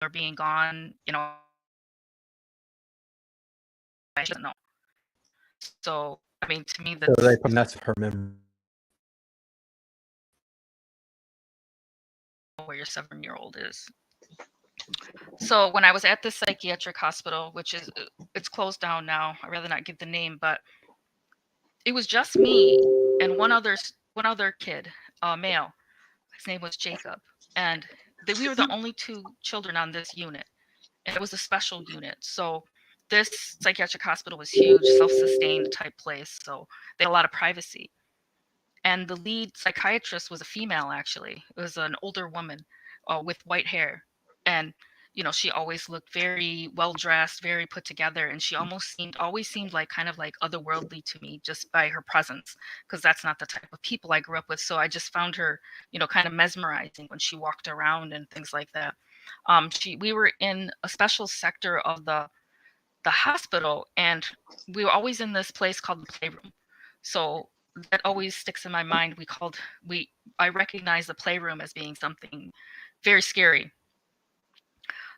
or being gone, I shouldn't know. So, I mean, to me, So they that's that's her memory. where your 7-year-old is. So when I was at this psychiatric hospital, which is it's closed down now. I'd rather not give the name, but it was just me and one other kid, male. His name was Jacob, and we were the only two children on this unit, and it was a special unit. So this psychiatric hospital was huge, self-sustained type place, so they had a lot of privacy. And the lead psychiatrist was a female, actually. It was an older woman with white hair, and she always looked very well dressed, very put together, and she always seemed like kind of like otherworldly to me just by her presence, because that's not the type of people I grew up with. So I just found her, kind of mesmerizing when she walked around and things like that. We were in a special sector of the hospital, and we were always in this place called the playroom. So that always sticks in my mind. I recognize the playroom as being something very scary.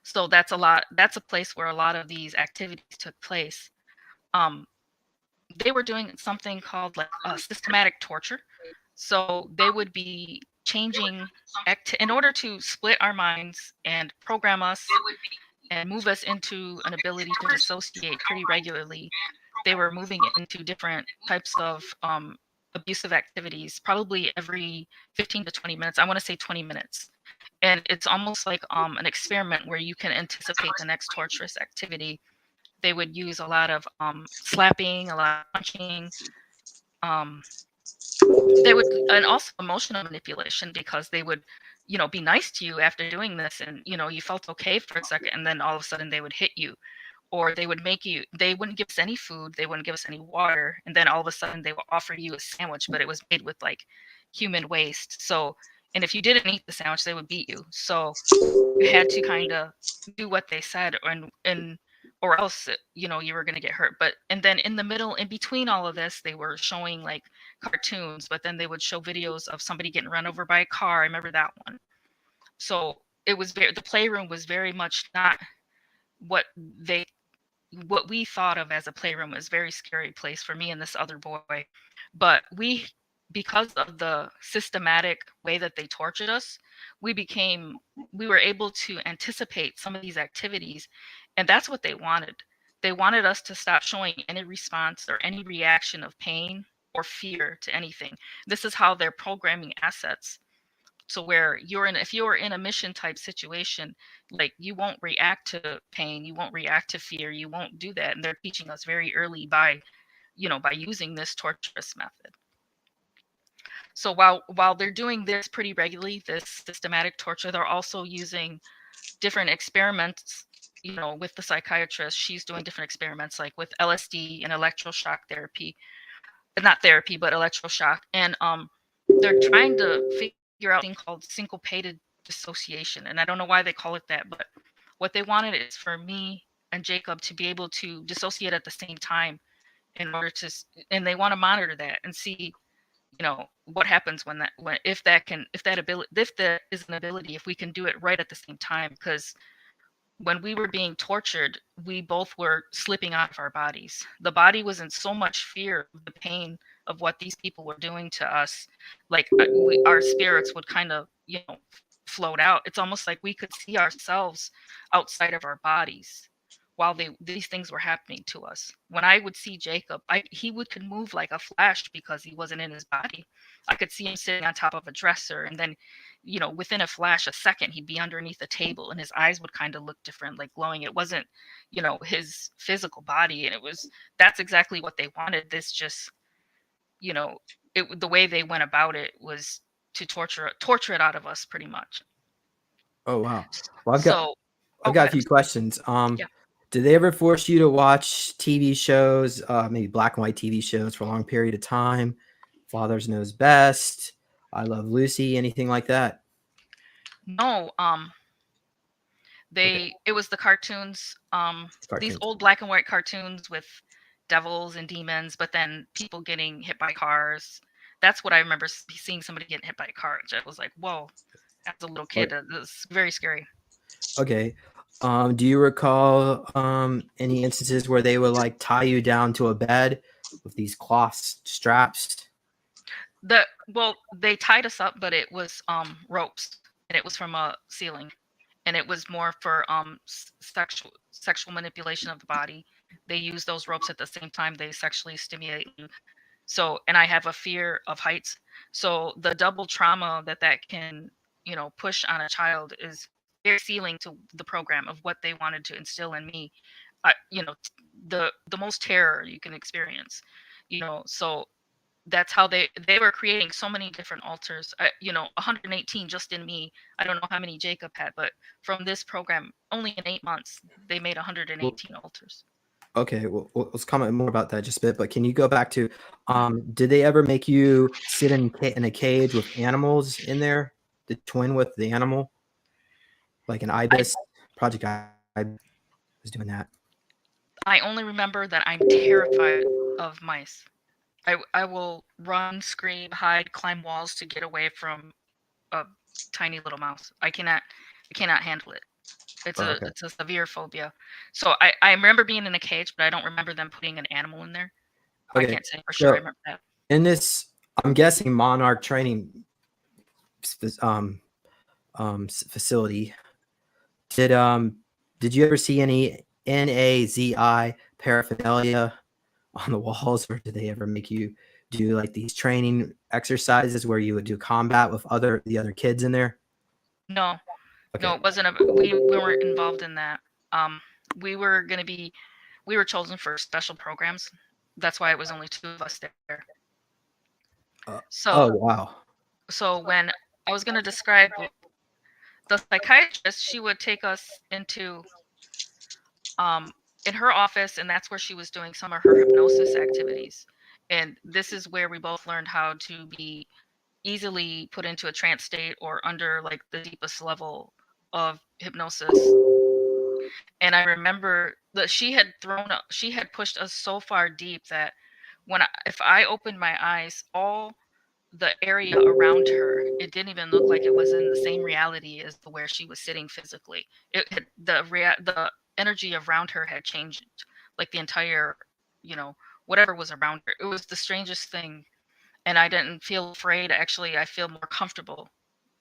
So that's a place where a lot of these activities took place. Um, they were doing something called like systematic torture. So they would be changing in order to split our minds and program us and move us into an ability to dissociate pretty regularly. They were moving into different types of abusive activities, probably every 15 to 20 minutes. I want to say 20 minutes. And it's almost like an experiment where you can anticipate the next torturous activity. They would use a lot of slapping, a lot of punching. Um, and also emotional manipulation, because they would, be nice to you after doing this, and you felt okay for a second, and then all of a sudden they would hit you, or they wouldn't give us any food, they wouldn't give us any water, and then all of a sudden they would offer you a sandwich, but it was made with like human waste. So, and if you didn't eat the sandwich, they would beat you. So you had to kind of do what they said, or else you were going to get hurt. But and then in the middle, in between all of this, they were showing like cartoons, but then they would show videos of somebody getting run over by a car. I remember that one. So the playroom was very much not what they what we thought of as a playroom. Was a very scary place for me and this other boy. But because of the systematic way that they tortured us, we were able to anticipate some of these activities, and that's what they wanted. They wanted us to stop showing any response or any reaction of pain or fear to anything. This is how they're programming assets. So where if you're in a mission type situation, like you won't react to pain, you won't react to fear, you won't do that. And they're teaching us very early by using this torturous method. So while they're doing this pretty regularly, this systematic torture, they're also using different experiments. With the psychiatrist, she's doing different experiments like with LSD and electroshock therapy, not therapy, but electroshock. And they're trying to figure out a thing called syncopated dissociation. And I don't know why they call it that, but what they wanted is for me and Jacob to be able to dissociate at the same time, and they want to monitor that and see, what happens if there is an ability, if we can do it right at the same time. Because when we were being tortured, we both were slipping out of our bodies. The body was in so much fear of the pain of what these people were doing to us. Like our spirits would kind of, float out. It's almost like we could see ourselves outside of our bodies while these things were happening to us. When I would see Jacob, he could move like a flash because he wasn't in his body. I could see him sitting on top of a dresser, and then within a flash, a second, he'd be underneath a table, and his eyes would kind of look different, like glowing. It wasn't, his physical body, and that's exactly what they wanted. This just, you know, the way they went about it was to torture it out of us, pretty much. Oh wow. Well, So, I've go got a ahead. few questions. Yeah. Did they ever force you to watch TV shows, maybe black and white TV shows for a long period of time? Fathers Knows Best, I Love Lucy, anything like that? No, Okay, it was the cartoons, these cartoons. old black and white cartoons with devils and demons, but then people getting hit by cars. That's what I remember, seeing somebody getting hit by a car. I was like, whoa, as a little kid, Okay. it was very scary. Okay. Do you recall any instances where they would like tie you down to a bed with these cloth straps? Well, they tied us up, but it was ropes, and it was from a ceiling, and it was more for sexual manipulation of the body. They use those ropes at the same time they sexually stimulate you. So, and I have a fear of heights. So the double trauma that can, push on a child is very sealing to the program of what they wanted to instill in me. The most terror you can experience. So that's how they were creating so many different altars. 118 just in me. I don't know how many Jacob had, but from this program, only in 8 months, they made 118 altars. Okay, well, let's comment more about that just a bit. But can you go back to, did they ever make you sit in a cage with animals in there, to twin with the animal, like an ibis? Project I was doing that. I only remember that I'm terrified of mice. I will run, scream, hide, climb walls to get away from a tiny little mouse. I cannot handle it. It's Oh, a okay. it's a severe phobia. So I remember being in a cage, but I don't remember them putting an animal in there. I Okay. can't say for sure I So remember that. in this, I'm guessing Monarch training facility, did you ever see any NAZI paraphernalia on the walls, or did they ever make you do like these training exercises where you would do combat with the other kids in there? No, Okay. no, it wasn't we weren't involved in that. Um, we were we were chosen for special programs. That's why it was only two of us there. Oh So wow. so when I was gonna describe the psychiatrist, she would take us into um, in her office, and that's where she was doing some of her hypnosis activities. And this is where we both learned how to be easily put into a trance state or under like the deepest level of hypnosis. And I remember that she had pushed us so far deep that if I opened my eyes, all the area around her, it didn't even look like it was in the same reality as where she was sitting physically. The energy around her had changed, like the entire, whatever was around her. It was the strangest thing, and I didn't feel afraid. Actually, I feel more comfortable,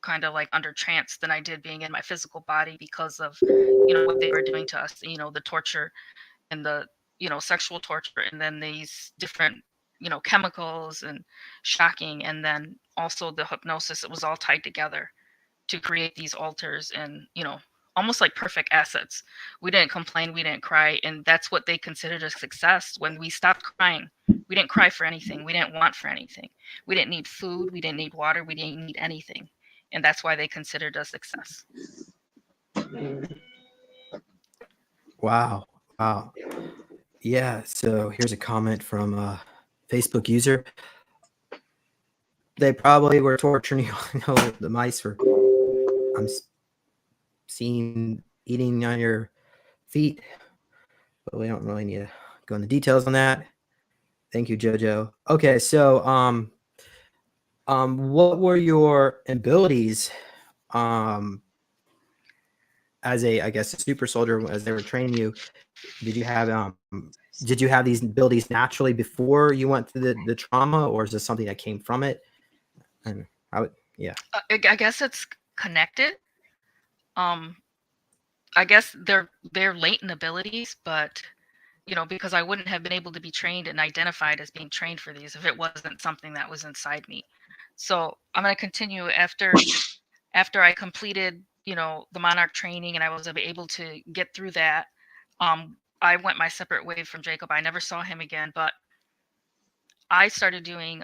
kind of like under trance, than I did being in my physical body because of, what they were doing to us. The torture and the sexual torture, and then these different chemicals and shocking, and then also the hypnosis. It was all tied together to create these altars, and almost like perfect assets. We didn't complain, we didn't cry, and that's what they considered a success. When we stopped crying, we didn't cry for anything, we didn't want for anything, we didn't need food, we didn't need water, we didn't need anything, and that's why they considered us success. Wow. Wow. Yeah. So here's a comment from a Facebook user. They probably were torturing you. The mice were. I'm seeing eating on your feet, but we don't really need to go into details on that. Thank you, Jojo. Okay, so what were your abilities as I guess, a super soldier as they were training you? Did you have these abilities naturally before you went through the trauma, or is this something that came from it? And yeah. I guess it's connected. um I guess they're latent abilities, but because I wouldn't have been able to be trained and identified as being trained for these if it wasn't something that was inside me. So I'm going to continue after I completed, the Monarch training, and I was able to get through that. I went my separate way from Jacob. I never saw him again, but I started doing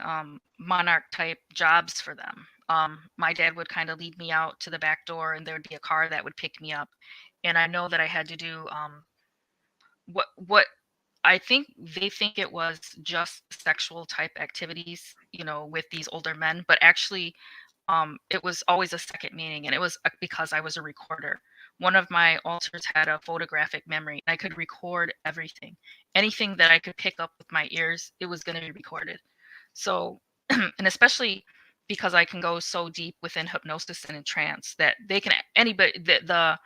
Monarch type jobs for them. My dad would kind of lead me out to the back door, and there would be a car that would pick me up, and I know that I had to do what I think they think it was just sexual type activities, with these older men, but actually, it was always a second meaning, and it was because I was a recorder. One of my altars had a photographic memory. I could record everything, anything that I could pick up with my ears, it was going to be recorded. So, and especially because I can go so deep within hypnosis and in trance that they can anybody the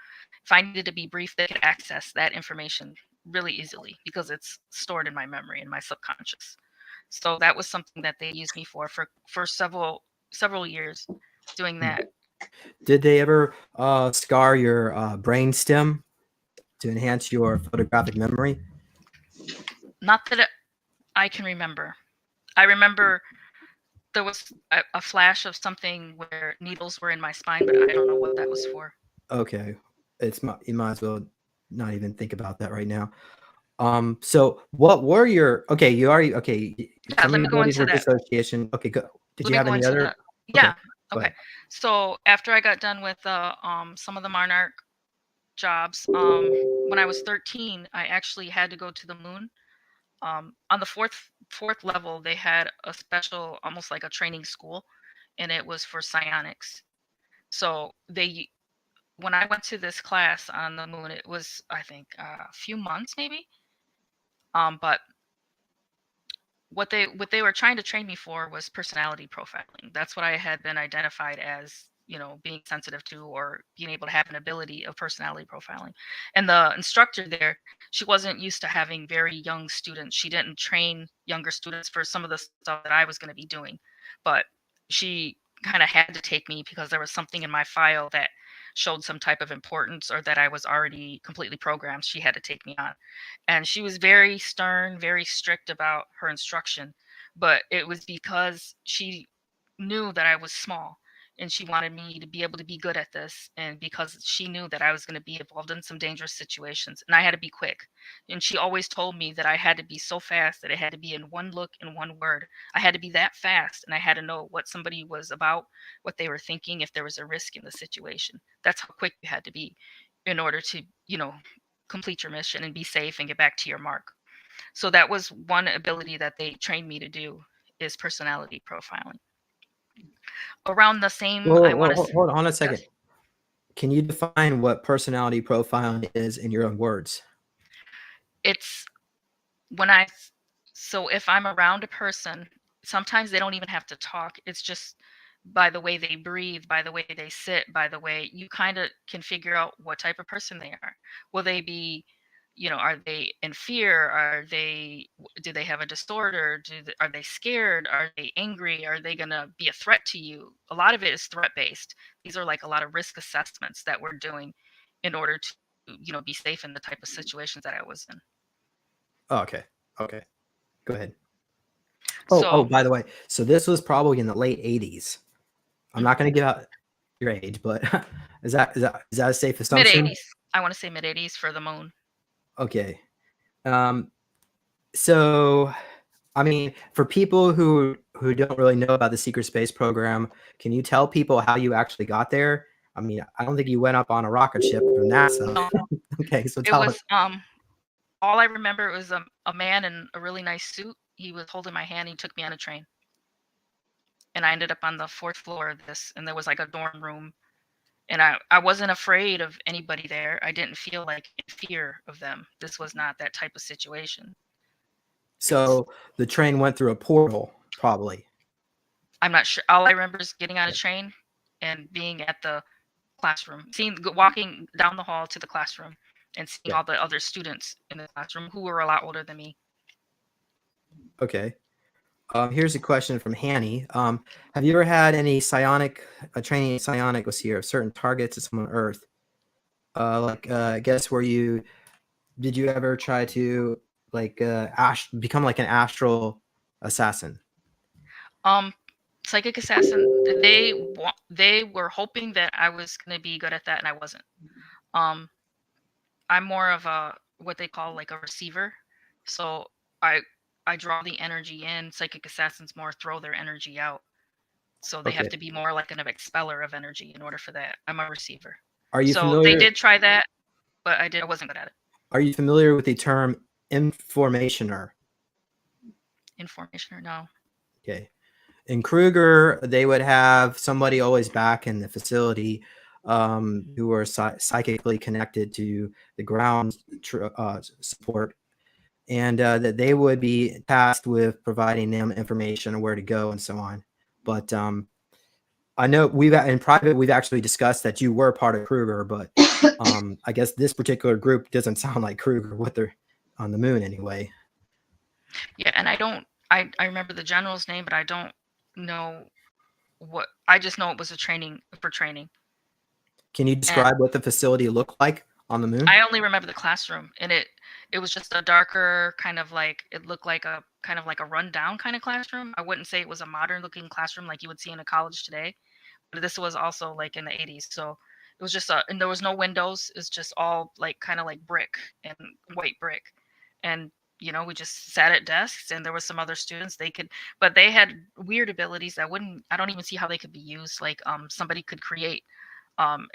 if I needed to be brief, they could access that information really easily because it's stored in my memory, in my subconscious. So that was something that they used me for several years doing that. Did they ever scar your brain stem to enhance your photographic memory? Not that I can remember. I remember there was a flash of something where needles were in my spine, but I don't know what that was for. Okay, you might as well not even think about that right now. So what were your you already Yeah, some of let me your go abilities into were that. dissociation. Okay, go. Did Let you me have go any into other? that. Okay, Yeah. go Okay. ahead. So after I got done with some of the Monarch jobs, when I was 13, I actually had to go to the moon. On the fourth level, they had a special, almost like a training school, and it was for psionics. So when I went to this class on the moon, it was, I think, a few months maybe. But what they were trying to train me for was personality profiling. That's what I had been identified as, being sensitive to, or being able to have an ability of personality profiling. And the instructor there, she wasn't used to having very young students. She didn't train younger students for some of the stuff that I was going to be doing, but she kind of had to take me because there was something in my file that showed some type of importance, or that I was already completely programmed. She had to take me on, and she was very stern, very strict about her instruction. But it was because she knew that I was small, and she wanted me to be able to be good at this, and because she knew that I was going to be involved in some dangerous situations and I had to be quick. And she always told me that I had to be so fast that it had to be in one look and one word. I had to be that fast, and I had to know what somebody was about, what they were thinking, if there was a risk in the situation. That's how quick you had to be in order to, complete your mission and be safe and get back to your mark. So that was one ability that they trained me to do, is personality profiling. Around the same, I want to. Hold on a second. Yes, Can you define what personality profiling is in your own words? it's when I. So if I'm around a person, sometimes they don't even have to talk. It's just by the way they breathe, by the way they sit, by the way you kind of can figure out what type of person they are. Will they be, are they in fear? Do they have a disorder? Are they scared? Are they angry? Are they going to be a threat to you? A lot of it is threat based. These are like a lot of risk assessments that we're doing in order to, be safe in the type of situations that I was in. Oh, okay. Okay. Go ahead. Oh, So by the way, so this was probably in the late 80s. I'm not going to give out your age, but is that a safe mid assumption? 80s. I want to say mid 80s for the moon. Okay. So I mean, for people who don't really know about the secret space program, can you tell people how you actually got there? I mean, I don't think you went up on a rocket ship from NASA. No, Okay, so it tell was us. all I remember was a man in a really nice suit. He was holding my hand. He took me on a train, and I ended up on the fourth floor of this. And there was like a dorm room, and I wasn't afraid of anybody there. I didn't feel like in fear of them. This was not that type of situation. So the train went through a portal, probably. I'm not sure. All I remember is getting on a train and being at the classroom, walking down the hall to the classroom, and seeing Okay. all the other students in the classroom who were a lot older than me. Okay. Here's a question from Hanny. Have you ever had any psionic training in psionic, let's see here, certain targets at some on Earth? I guess did you ever try to become like an astral assassin? Psychic assassin. They were hoping that I was gonna be good at that, and I wasn't. Um, I'm more of a what they call like a receiver. So I I draw the energy in. Psychic assassins more throw their energy out. So they have Okay. to be more like an expeller of energy in order for that. I'm a receiver. Are you So they familiar? did try that, but I wasn't good at it. Are you familiar with the term informationer? Information or no? Okay. In Kruger, they would have somebody always back in the facility who were psychically connected to the ground support, and that they would be tasked with providing them information on where to go and so on. But I know in private we've actually discussed that you were part of Kruger, but I guess this particular group doesn't sound like Kruger. What they're on the moon anyway. Yeah, and I remember the general's name, but I don't know what. I just know it was a training for training. Can you And describe what the facility looked like on the moon? I only remember the classroom, and it was just a darker kind of like it looked like a kind of like a rundown kind of classroom. I wouldn't say it was a modern looking classroom like you would see in a college today, but this was also like in the 80s. So it was just and there was no windows. It's just all like kind of like brick and white brick. And we just sat at desks, and there was some other students but they had weird abilities that I don't even see how they could be used. Like somebody could create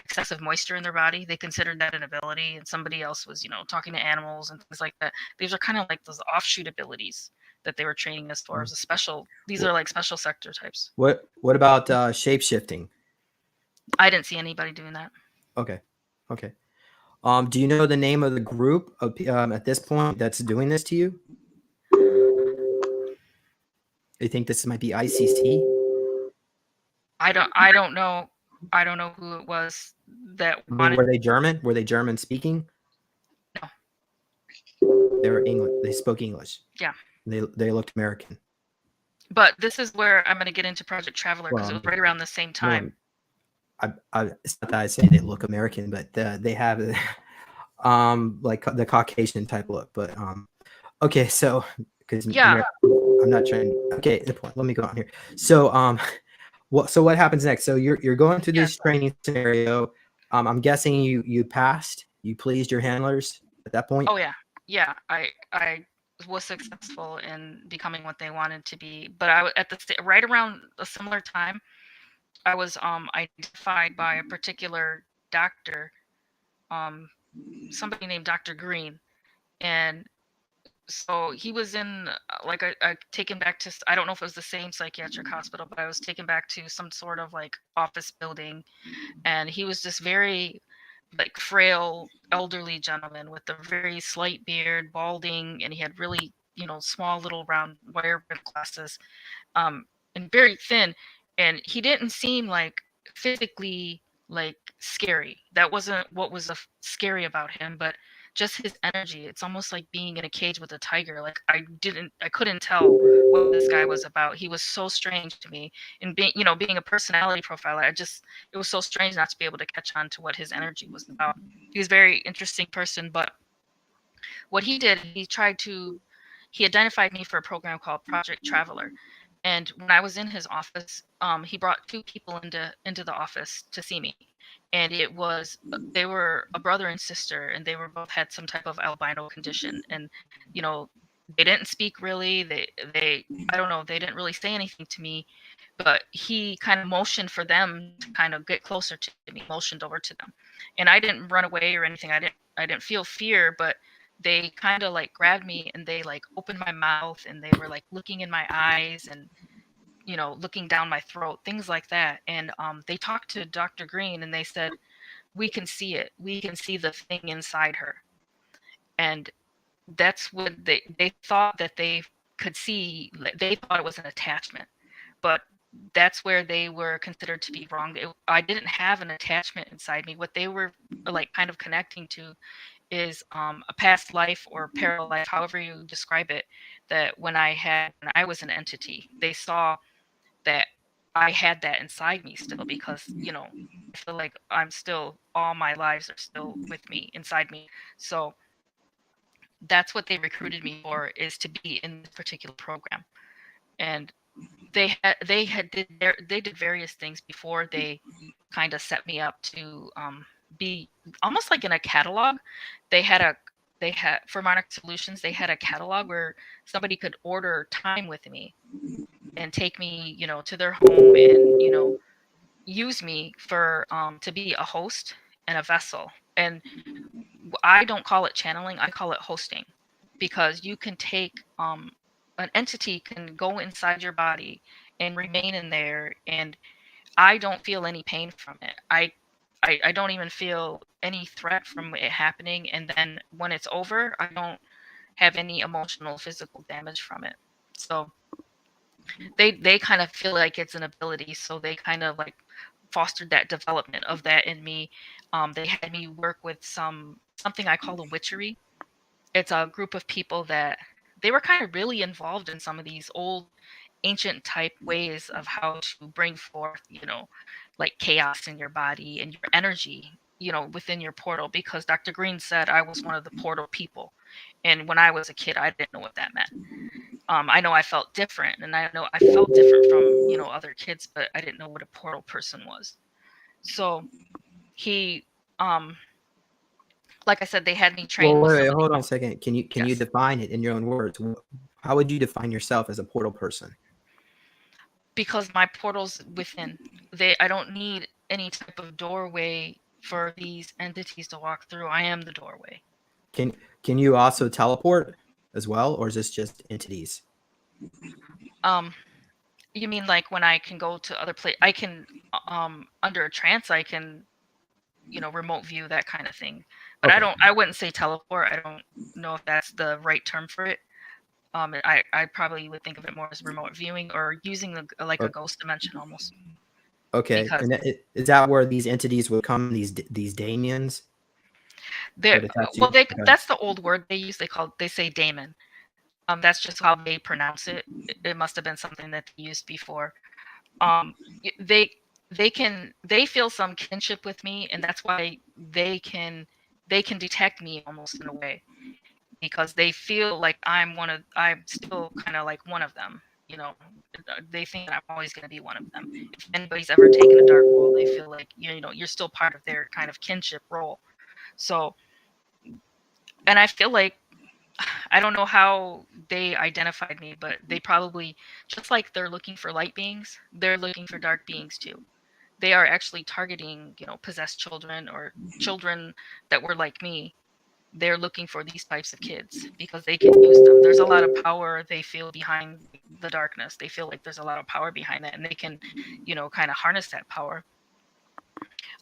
excessive moisture in their body. They considered that an ability, and somebody else was, talking to animals and things like that. These are kind of like those offshoot abilities that they were training us for as a special. These are like special sector types. What about shape shifting? I didn't see anybody doing that. Okay. Do you know the name of the group at this point that's doing this to you? You think this might be ICC? I don't know. I don't know who it was that I mean, wanted. were they German? Were they German speaking? No. They were English. They spoke English. Yeah. They looked American. But this is where I'm going to get into Project Traveler, because it was right around the same time. It's not that I say they look American, but they have like the Caucasian type look. But okay, so because I'm not trying. Okay, the point. Let me go on here. So what happens next? So you're going through this training scenario. I'm guessing you passed. You pleased your handlers at that point. Oh yeah. I was successful in becoming what they wanted to be, but I at right around a similar time, I was identified by a particular doctor, somebody named Dr. Green, and so he was in like I taken back to, I don't know if it was the same psychiatric hospital, but I was taken back to some sort of like office building, and he was this very like frail elderly gentleman with a very slight beard, balding, and he had really small little round wire rimmed glasses, and very thin, and he didn't seem like physically like scary. That wasn't what was scary about him, but just his energy. It's almost like being in a cage with a tiger. Like I couldn't tell what this guy was about. He was so strange to me. And being a personality profiler, it was so strange not to be able to catch on to what his energy was about. He was a very interesting person, but what he did, he identified me for a program called Project Traveler. And when I was in his office, he brought two people into the office to see me, and they were a brother and sister, and they were both had some type of albino condition, and they didn't speak really. They I don't know, they didn't really say anything to me, but he kind of motioned for them to kind of get closer to me, motioned over to them, and I didn't run away or anything. I didn't feel fear, but they kind of like grabbed me, and they like opened my mouth, and they were like looking in my eyes, and looking down my throat, things like that. And they talked to Dr. Green, and they said, we can see it. We can see the thing inside her. And that's what they thought that they could see. They thought it was an attachment, but that's where they were considered to be wrong. I didn't have an attachment inside me. What they were like kind of connecting to is a past life or parallel life, however you describe it, that when I was an entity, they saw that I had that inside me still, because I feel like all my lives are still with me, inside me. So that's what they recruited me for, is to be in this particular program. And they did various things before they kind of set me up to be almost like in a catalog. They had for Monarch Solutions, they had a catalog where somebody could order time with me and take me, to their home, and use me for to be a host and a vessel. And I don't call it channeling, I call it hosting, because you can take an entity can go inside your body and remain in there, and I don't feel any pain from it. I don't even feel any threat from it happening, and then when it's over, I don't have any emotional, physical damage from it. So they kind of feel like it's an ability, so they kind of like fostered that development of that in me. They had me work with something I call a witchery. It's a group of people that they were kind of really involved in some of these old ancient type ways of how to bring forth, like chaos in your body and your energy, within your portal, because Dr. Green said I was one of the portal people. And when I was a kid, I didn't know what that meant. I know I felt different, and I know I felt different from, other kids, but I didn't know what a portal person was. So he, um, like I said, they had me train Well, with wait, some of hold on a the, second. Can you yes, define it in your own words? How would you define yourself as a portal person? because my portal's within. I don't need any type of doorway for these entities to walk through. I am the doorway. Can you also teleport as well, or is this just entities? Um, you mean like when I can go to other place? I can, under a trance, I can, remote view, that kind of thing. But Okay. I wouldn't say teleport. I don't know if that's the right term for it. I probably would think of it more as remote viewing or using like a o- ghost dimension almost, Okay. because And is that where these entities would come? These daemons they're would attach well, you? Okay. that's the old word they use. They say daemon. That's just how they pronounce it. It must have been something that they used before. Um, they feel some kinship with me, and that's why they can detect me almost in a way, because they feel like I'm still kind of like one of them. They think that I'm always going to be one of them. If anybody's ever taken a dark role, they feel like you're still part of their kind of kinship role. So, and I feel like I don't know how they identified me, but they probably, just like they're looking for light beings, they're looking for dark beings too. They are actually targeting, possessed children or children that were like me. They're looking for these types of kids because they can use them. There's a lot of power they feel behind the darkness. They feel like there's a lot of power behind that, and they can, kind of harness that power.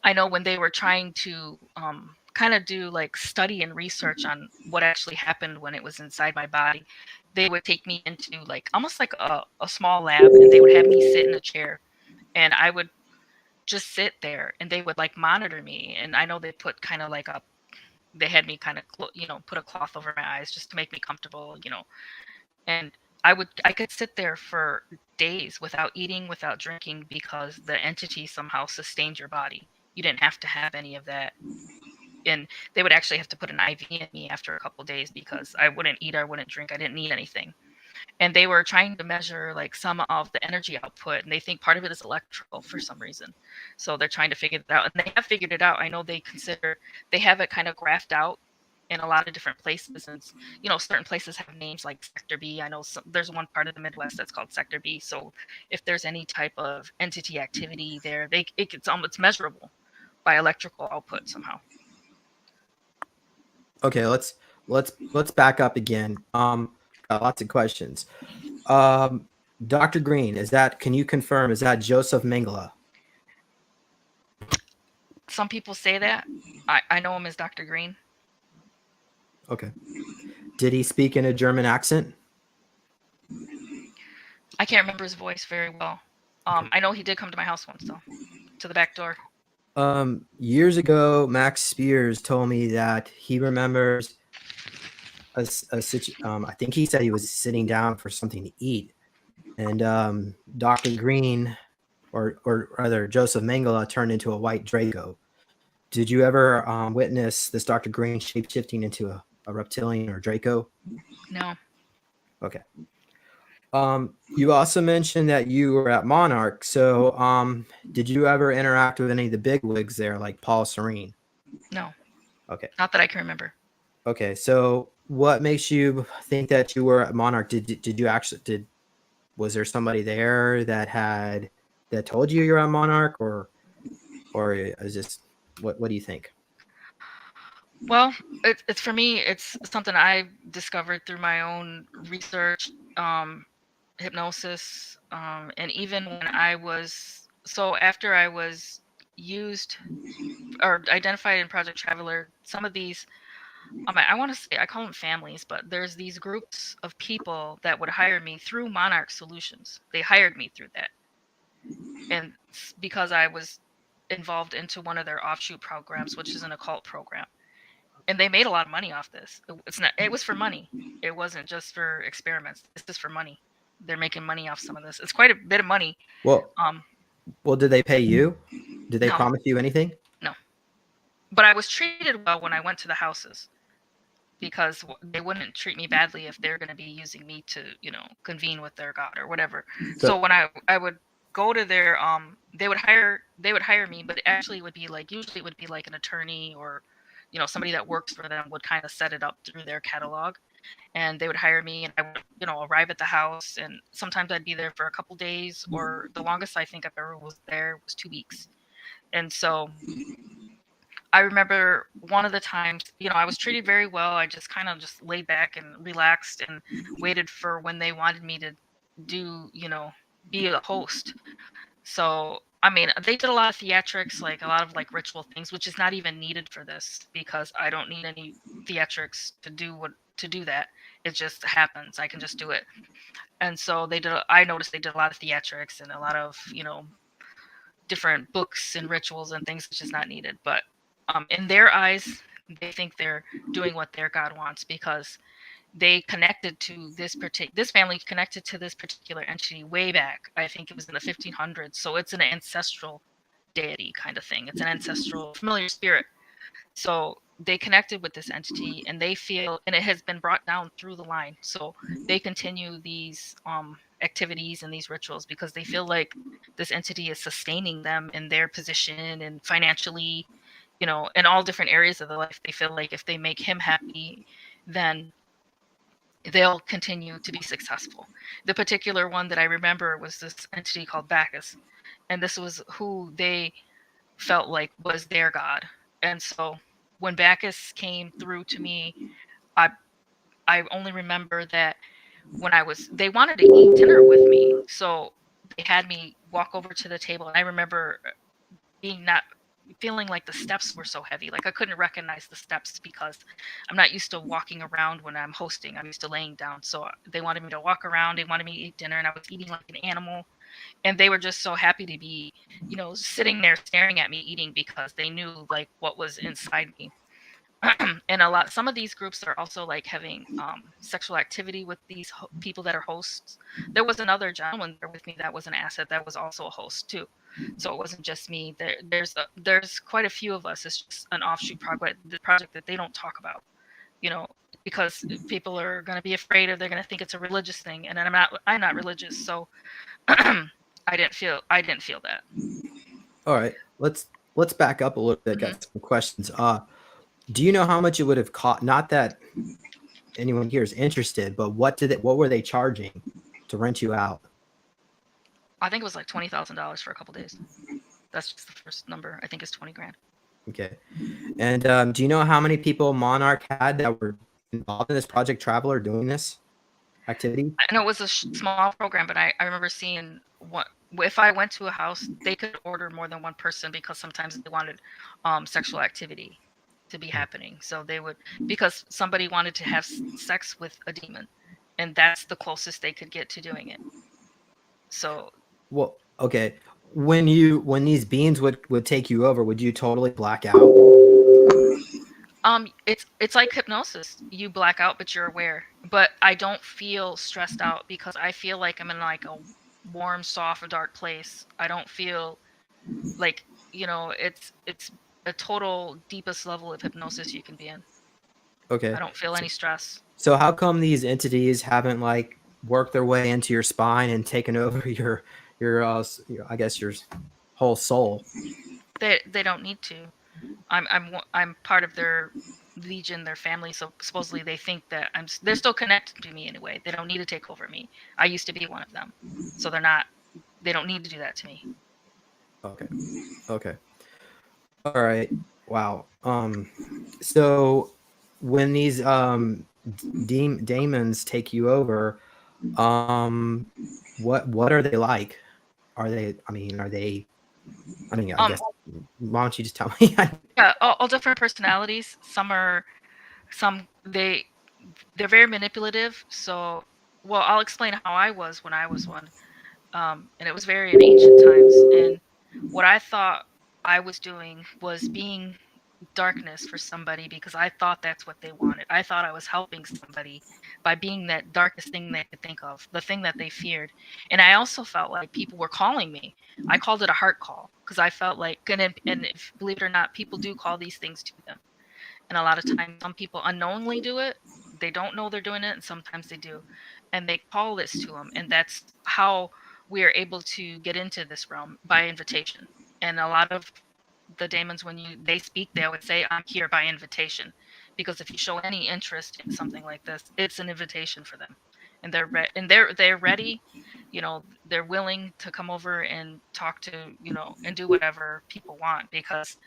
I know when they were trying to kind of do like study and research on what actually happened when it was inside my body, they would take me into like almost like a small lab, and they would have me sit in a chair, and I would just sit there, and they would like monitor me. And I know they put kind of like they had me kind of put a cloth over my eyes just to make me comfortable, and I could sit there for days without eating, without drinking, because the entity somehow sustained your body. You didn't have to have any of that. And they would actually have to put an IV in me after a couple of days because I wouldn't eat, I wouldn't drink, I didn't need anything. And they were trying to measure like some of the energy output, and they think part of it is electrical for some reason. So they're trying to figure it out, and they have figured it out. I know they have it kind of graphed out in a lot of different places, and certain places have names like Sector B. I know there's one part of the Midwest that's called Sector B. So if there's any type of entity activity there, it's measurable by electrical output somehow. Okay. Let's back up again. Got lots of questions. Um, Dr. Green, can you confirm, is that Joseph Mengele? Some people say that. I know him as Dr. Green. Okay. Did he speak in a German accent? I can't remember his voice very well. Okay. I know he did come to my house once though, to the back door. Years ago, Max Spears told me that he remembers I think he said he was sitting down for something to eat, and Dr. Green, or rather Joseph Mengele, turned into a white Draco. Did you ever witness this Dr. Green shape-shifting into a reptilian or Draco? No. Okay. You also mentioned that you were at Monarch. So, did you ever interact with any of the big wigs there, like Paul Serene? No. Okay. Not that I can remember. Okay. So, what makes you think that you were at Monarch? Did you actually was there somebody there that told you you're at Monarch, or is this what do you think? Well, it's for me, it's something I discovered through my own research, hypnosis, and even when after I was used or identified in Project Traveler, some of these I want to say I call them families, but there's these groups of people that would hire me through Monarch Solutions. They hired me through that, and because I was involved into one of their offshoot programs, which is an occult program, and they made a lot of money off this. It's not. It was for money. It wasn't just for experiments. This is for money. They're making money off some of this. It's quite a bit of money. Well, Um, well, did they pay you? Did they no, promise you anything? no. But I was treated well when I went to the houses because they wouldn't treat me badly if they're going to be using me to, convene with their god or whatever. So when I would go to their they would hire me, but actually it would be like usually it would be like an attorney or somebody that works for them would kind of set it up through their catalog, and they would hire me, and I would arrive at the house, and sometimes I'd be there for a couple days, or the longest I think I've ever was there was 2 weeks. And so I remember one of the times, I was treated very well. I just kind of just laid back and relaxed and waited for when they wanted me to do, be a host. So, I mean, they did a lot of theatrics, like a lot of like ritual things, which is not even needed for this because I don't need any theatrics to do that. It just happens. I can just do it. And so I noticed they did a lot of theatrics and a lot of, different books and rituals and things which is not needed. But in their eyes, they think they're doing what their god wants because they connected to this family connected to this particular entity way back. I think it was in the 1500s. So it's an ancestral deity kind of thing. It's an ancestral familiar spirit. So they connected with this entity, and they feel, and it has been brought down through the line. So they continue these activities and these rituals because they feel like this entity is sustaining them in their position and financially, in all different areas of their life. They feel like if they make him happy, then they'll continue to be successful. The particular one that I remember was this entity called Bacchus, and this was who they felt like was their god. And so when Bacchus came through to me, I only remember that they wanted to eat dinner with me, so they had me walk over to the table, and I remember feeling like the steps were so heavy. Like I couldn't recognize the steps because I'm not used to walking around when I'm hosting. I'm used to laying down. So they wanted me to walk around. They wanted me to eat dinner, and I was eating like an animal. And they were just so happy to be, sitting there staring at me eating because they knew like what was inside me. And some of these groups are also like having sexual activity with these people that are hosts. There was another gentleman there with me that was an asset that was also a host too. So it wasn't just me. There's quite a few of us. It's just an offshoot project that they don't talk about, because people are going to be afraid, or they're going to think it's a religious thing. And I'm not religious, so I didn't feel that. All right, let's back up a little bit. Mm-hmm. Got some questions. Do you know how much it would have cost? Not that anyone here is interested, but what were they charging to rent you out? I think it was like $20,000 for a couple days. That's just the first number. I think it's 20 grand. Okay. And do you know how many people Monarch had that were involved in this Project Traveler doing this activity? I know it was a small program, but I remember seeing if I went to a house, they could order more than one person because sometimes they wanted sexual activity to be happening. So they would, because somebody wanted to have sex with a demon, and that's the closest they could get to doing it. So, well, okay. When these beings would take you over, would you totally black out? It's like hypnosis. You black out, but you're aware. But I don't feel stressed out because I feel like I'm in like a warm, soft, dark place. I don't feel like, it's a total deepest level of hypnosis you can be in. Okay. I don't feel any stress. So how come these entities haven't like worked their way into your spine and taken over your I guess your whole soul? They don't need to. I'm part of their legion, their family. So supposedly they think that they're still connected to me anyway. They don't need to take over me. I used to be one of them, so they don't need to do that to me. Okay. All right. Wow. So when these demons take you over, what are they like? I guess, why don't you just tell me? Yeah, all different personalities. Some are some they're very manipulative. So, well, I'll explain how I was when I was one. And it was very in ancient times. And what I thought I was doing was being darkness for somebody because I thought that's what they wanted. I thought I was helping somebody by being that darkest thing they could think of, the thing that they feared. And I also felt like people were calling me. I called it a heart call because I felt like, and if, believe it or not, people do call these things to them. And a lot of times, some people unknowingly do it. They don't know they're doing it, and sometimes they do. And they call this to them. And that's how we are able to get into this realm by invitation. And a lot of the daemons, when they speak, they always say, I'm here by invitation. Because if you show any interest in something like this, it's an invitation for them. And they're ready, they're willing to come over and talk to, and do whatever people want because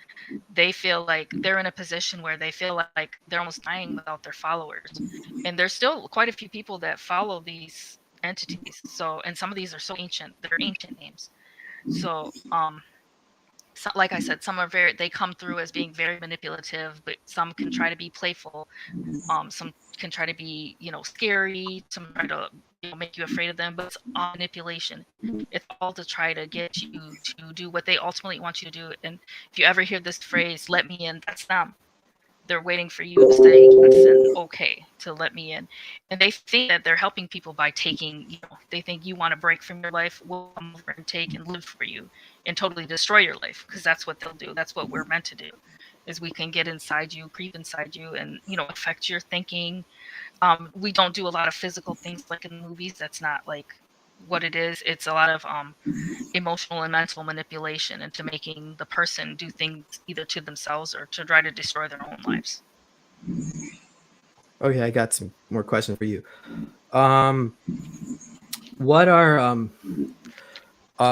they feel like they're in a position where they feel like they're almost dying without their followers. And there's still quite a few people that follow these entities. So, and some of these are so ancient, they're ancient names. So, so, like I said, some are they come through as being very manipulative, but some can try to be playful. Some can try to be, scary. Some try to make you afraid of them, but it's all manipulation. It's all to try to get you to do what they ultimately want you to do. And if you ever hear this phrase, let me in, that's them. They're waiting for you to say yes and okay to let me in. And they think that they're helping people by taking, they think you want to break from your life, we'll come over and take and live for you and totally destroy your life because that's what they'll do. That's what we're meant to do, is we can get inside you, creep inside you, and, affect your thinking. We don't do a lot of physical things like in the movies. That's not like what it is. It's a lot of emotional and mental manipulation into making the person do things either to themselves or to try to destroy their own lives. Okay, I got some more questions for you. What are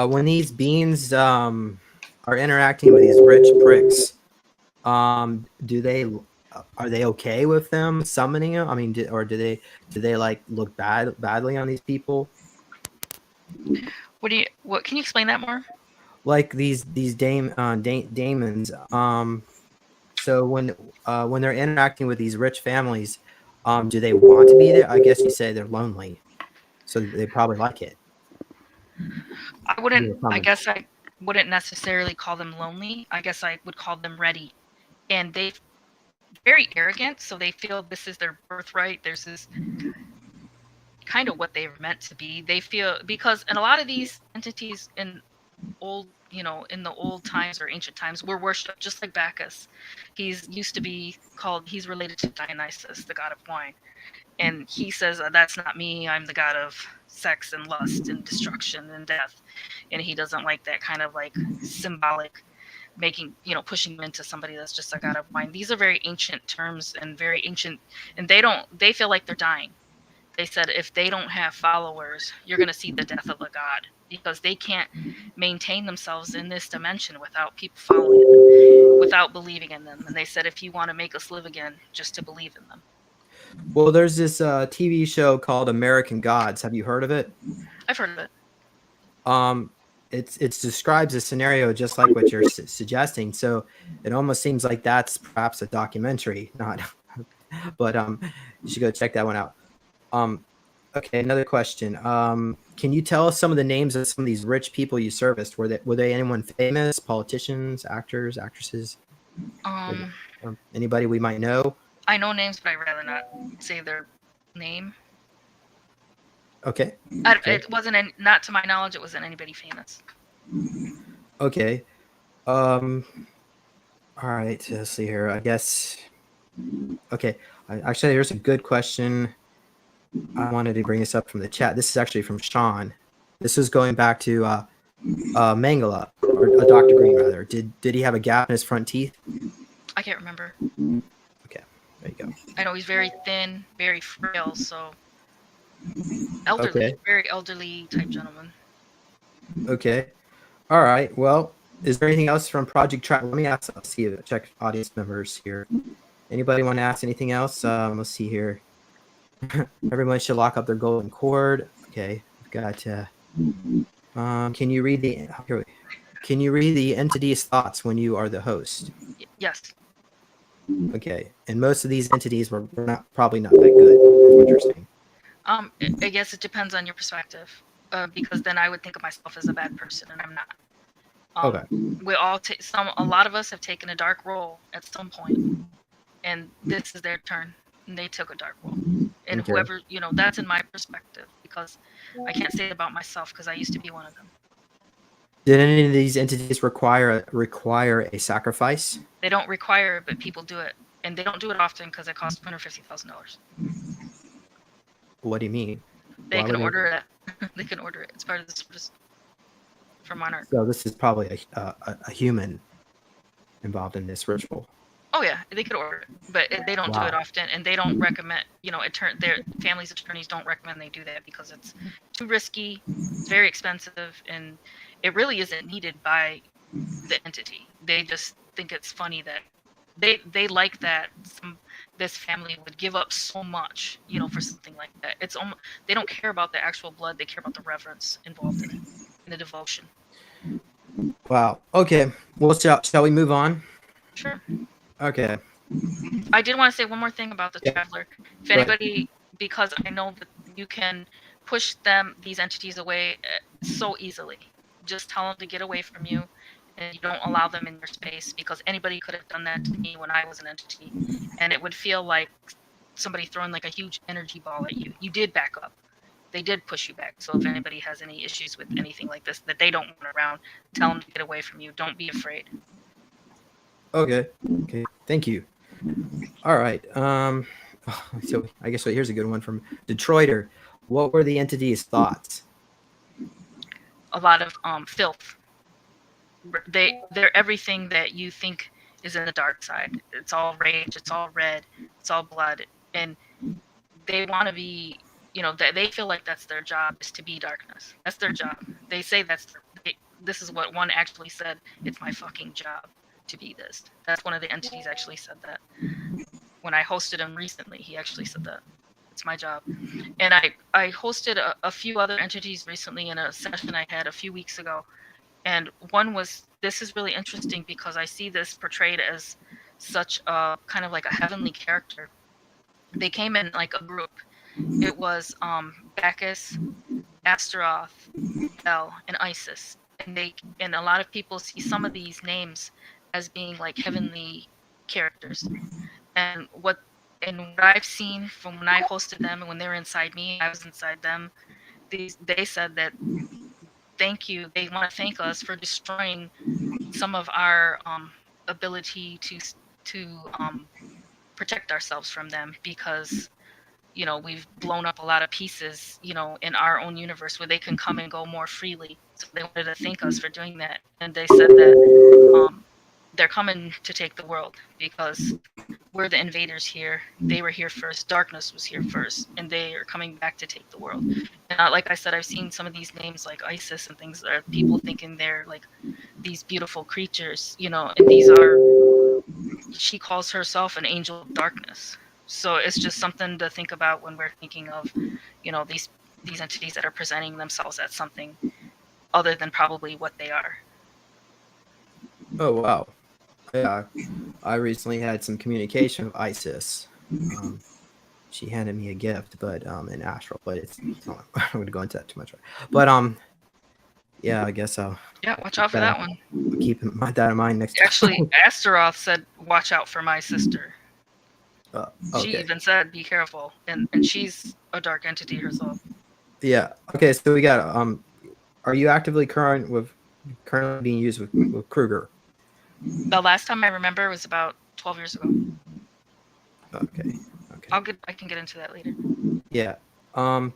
when these beings are interacting with these rich pricks? Are they okay with them summoning them? I mean, do they like look badly on these people? What can you explain that more? Like these daemons. So when they're interacting with these rich families, do they want to be there? I guess you say they're lonely, so they probably like it. I guess I wouldn't necessarily call them lonely. I guess I would call them ready. And they're very arrogant, so they feel this is their birthright. There's this kind of what they're meant to be. They feel, because in a lot of these entities in old, in the old times or ancient times, were worshipped just like Bacchus. He's related to Dionysus, the god of wine. And he says, that's not me. I'm the god of sex and lust and destruction and death. And he doesn't like that kind of like symbolic pushing him into somebody that's just a god of wine. These are very ancient terms and very ancient, and they feel like they're dying. They said if they don't have followers, you're going to see the death of a god, because they can't maintain themselves in this dimension without people following them, without believing in them. And they said, if you want to make us live again, just to believe in them. Well, there's this TV show called American Gods. Have you heard of it? I've heard of it. It describes a scenario just like what you're suggesting. So it almost seems like that's perhaps a documentary, not, but you should go check that one out. Okay, another question. Can you tell us some of the names of some of these rich people you serviced? Were they anyone famous? Politicians, actors, actresses? Anybody we might know? I know names, but I'd rather not say their name. Okay. It wasn't, not to my knowledge, it wasn't anybody famous. Okay. All right. Let's see here. I guess. Okay. Actually, here's a good question. I wanted to bring this up from the chat. This is actually from Sean. This is going back to Mangala, or Dr. Green rather. Did he have a gap in his front teeth? I can't remember. Okay, there you go. I know he's very thin, very frail, so elderly, okay. Very elderly type gentleman. Okay. All right. Well, is there anything else from Project Track? Let me ask. Let's see. Check audience members here. Anybody want to ask anything else? Let's see here. Everyone should lock up their golden cord. Okay. We've got. Can you read the entity's thoughts when you are the host? Yes. Okay, and most of these entities were not probably not that good. Is what you're saying. I guess it depends on your perspective, because then I would think of myself as a bad person, and I'm not. Okay. We all a lot of us have taken a dark role at some point, and this is their turn, and they took a dark role. And Okay. whoever, that's in my perspective, because I can't say it about myself because I used to be one of them. Did any of these entities require a sacrifice? They don't require it, but people do it, and they don't do it often because it costs $250,000. What do you mean? They Why can would it? order it. They can order it. It's part of the service for Monarch. So this is probably a human involved in this ritual. Oh yeah, they could order it, but they don't do it Wow. often, and they don't recommend. Their families' attorneys don't recommend they do that because it's too risky, it's very expensive, and it really isn't needed by the entity. They just think it's funny that they like that this family would give up so much, for something like that. It's almost, they don't care about the actual blood; they care about the reverence involved in it, and the devotion. Wow. Okay. Well, shall we move on? Sure. Okay. I did want to say one more thing about the Yeah. traveler. If Go ahead. anybody, because I know that you can push these entities away so easily. Just tell them to get away from you, and you don't allow them in your space, because anybody could have done that to me when I was an entity, and it would feel like somebody throwing like a huge energy ball at you. You did back up. They did push you back. So if anybody has any issues with anything like this that they don't want around, tell them to get away from you. Don't be afraid. Okay. Okay. Thank you. All right. So I guess here's a good one from Detroiter. What were the entity's thoughts? A lot of filth. They're everything that you think is in the dark side. It's all rage, it's all red, it's all blood, and they want to be, they feel like that's their job, is to be darkness. That's their job. They say this is what one actually said. It's my fucking job to be this. That's one of the entities actually said that. When I hosted him recently, he actually said that. It's my job. And I hosted a few other entities recently in a session I had a few weeks ago. And one was, this is really interesting because I see this portrayed as such a kind of like a heavenly character. They came in like a group. It was Bacchus, Astaroth, Bel, and Isis. And a lot of people see some of these names as being like heavenly characters. And what I've seen from when I hosted them and when they were inside me, I was inside them. They said that thank you. They want to thank us for destroying some of our ability to protect ourselves from them, because we've blown up a lot of pieces in our own universe where they can come and go more freely. So they wanted to thank us for doing that, and they said that they're coming to take the world because we're the invaders here. They were here first. Darkness was here first, and they are coming back to take the world. And like I said, I've seen some of these names like Isis and things that are people thinking they're like these beautiful creatures, and these are, she calls herself an angel of darkness. So it's just something to think about when we're thinking of, these entities that are presenting themselves as something other than probably what they are. Oh wow. Yeah, I recently had some communication with Isis. She handed me a gift, but in astral, but it's not, I don't want to go into that too much. But yeah, I guess I'll watch out for that one. keep that in mind next time. Actually, Astaroth said, "Watch out for my sister." Okay. She even said, "Be careful," and she's a dark entity herself. Yeah. Okay. So we got are you actively currently being used with Kruger? The last time I remember was about 12 years ago. Okay. I can get into that later. Yeah.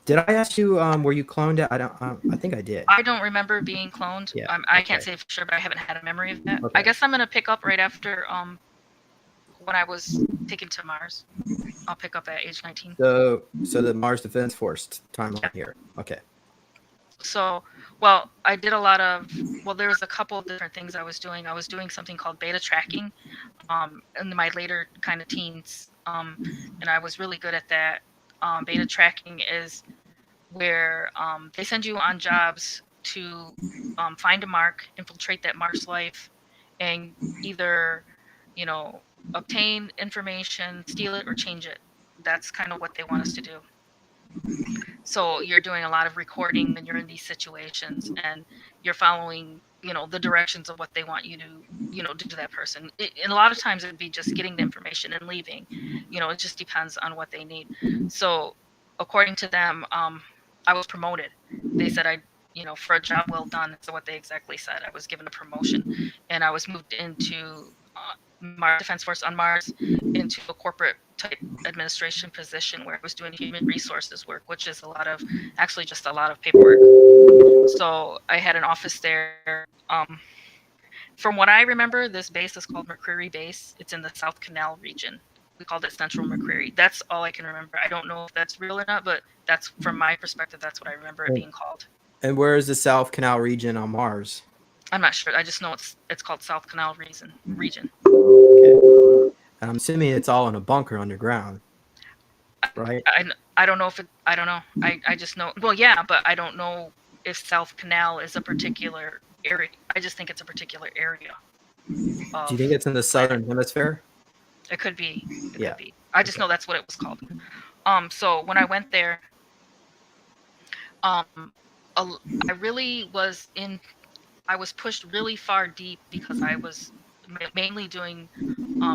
Did I ask you were you cloned? I think I did. I don't remember being cloned. Yeah. I can't say for sure, but I haven't had a memory of that. Okay. I guess I'm gonna pick up right after when I was taken to Mars. I'll pick up at age 19. So the Mars Defense Force timeline here. Okay. So, well, I did a lot of, there was a couple of different things I was doing. I was doing something called beta tracking in my later kind of teens, and I was really good at that. Beta tracking is where they send you on jobs to find a mark, infiltrate that mark's life, and either, obtain information, steal it, or change it. That's kind of what they want us to do. So you're doing a lot of recording when you're in these situations, and you're following, the directions of what they want you to, do to that person. And a lot of times it'd be just getting the information and leaving. It just depends on what they need. So according to them, I was promoted. They said for a job well done. So what they exactly said, I was given a promotion, and I was moved into Mars Defense Force on Mars, into a corporate type administration position where I was doing human resources work, which is actually just a lot of paperwork. So I had an office there. From what I remember, this base is called McCreary Base. It's in the South Canal region. We called it Central McCreary. That's all I can remember. I don't know if that's real or not, but that's, from my perspective, that's what I remember it being called. And where is the South Canal region on Mars? I'm not sure. I just know it's called South Canal region. Okay. I'm assuming it's all in a bunker underground, right? I don't know if I don't know. I just know. Well, yeah, but I don't know if South Canal is a particular area. I just think it's a particular area. Do you think it's in the southern hemisphere? It could be. It Yeah. could be. I just know that's what it was called. So when I went there, I was pushed really far deep because I was mainly doing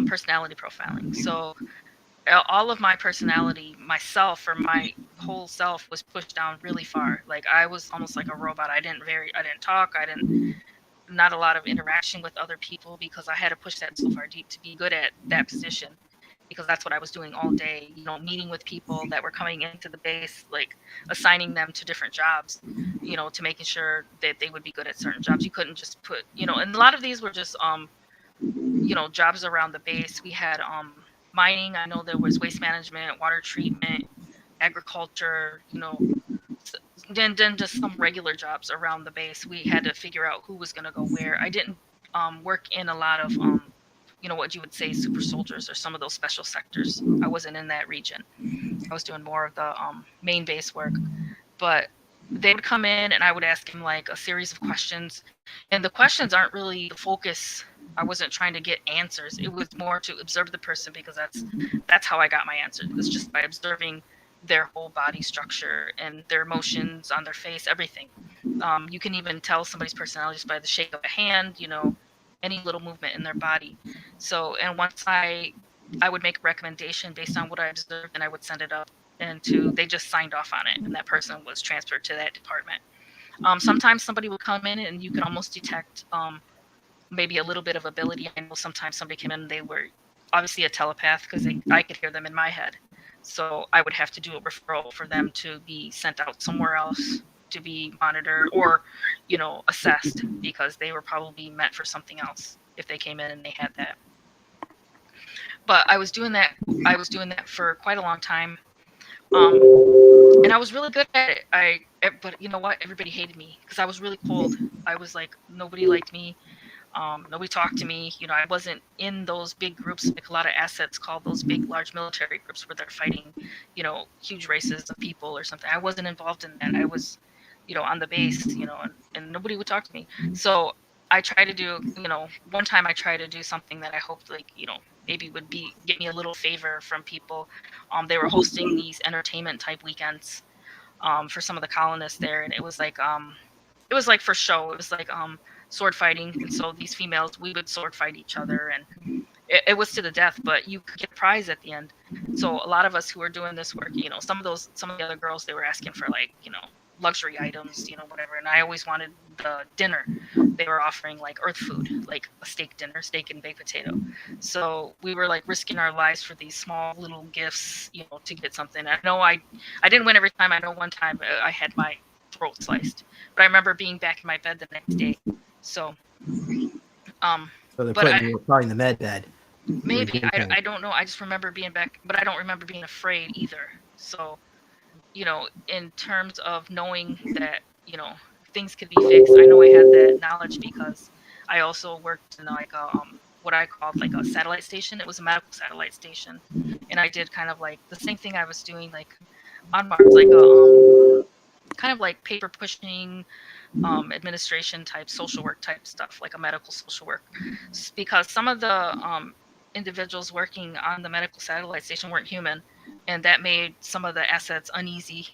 personality profiling. So all of my personality, myself, or my whole self, was pushed down really far. Like I was almost like a robot. I didn't talk. Not a lot of interaction with other people, because I had to push that so far deep to be good at that position, because that's what I was doing all day, meeting with people that were coming into the base, like assigning them to different jobs, to making sure that they would be good at certain jobs. You couldn't just put, and a lot of these were just, jobs around the base. We had mining. I know there was waste management, water treatment, agriculture, then just some regular jobs around the base. We had to figure out who was going to go where. I didn't work in a lot of what you would say super soldiers or some of those special sectors. I wasn't in that region. I was doing more of the main base work. But they would come in and I would ask him like a series of questions, and the questions aren't really the focus. I wasn't trying to get answers. It was more to observe the person, because that's how I got my answers. It was just by observing their whole body structure and their emotions on their face, everything. You can even tell somebody's personality just by the shake of a hand, any little movement in their body. So, and once I would make a recommendation based on what I observed, and I would send it up, and they just signed off on it, and that person was transferred to that department. Sometimes somebody would come in and you could almost detect maybe a little bit of ability. I know sometimes somebody came in and they were obviously a telepath, because I could hear them in my head. So I would have to do a referral for them to be sent out somewhere else to be monitored or, assessed, because they were probably meant for something else if they came in and they had that. But I was doing that for quite a long time. And I was really good at it. But you know what? Everybody hated me because I was really cold. I was like, nobody liked me. Nobody talked to me. I wasn't in those big groups, like a lot of assets call those big, large military groups where they're fighting, huge races of people or something. I wasn't involved in that. I was, on the base, and nobody would talk to me. So I tried to do, one time I tried to do something that I hoped, like, maybe would get me a little favor from people. They were hosting these entertainment type weekends for some of the colonists there, and it was like for show. It was like sword fighting, and so these females, we would sword fight each other, and it was to the death, but you could get a prize at the end. So a lot of us who were doing this work, some of the other girls, they were asking for like, luxury items, whatever. And I always wanted the dinner. They were offering like earth food, like a steak dinner, steak and baked potato. So we were like risking our lives for these small little gifts, to get something. I know I didn't win every time. I know one time I had my throat sliced, but I remember being back in my bed the next day. So, So they're putting you probably in the med bed. Maybe. I don't know. I just remember being back, but I don't remember being afraid either. So, in terms of knowing that, things could be fixed, I know I had that knowledge because I also worked in like a, what I called like a satellite station. It was a medical satellite station. And I did kind of like the same thing I was doing like on Mars, like a kind of like paper pushing, administration type, social work type stuff, like a medical social work. Because some of the individuals working on the medical satellite station weren't human, and that made some of the assets uneasy,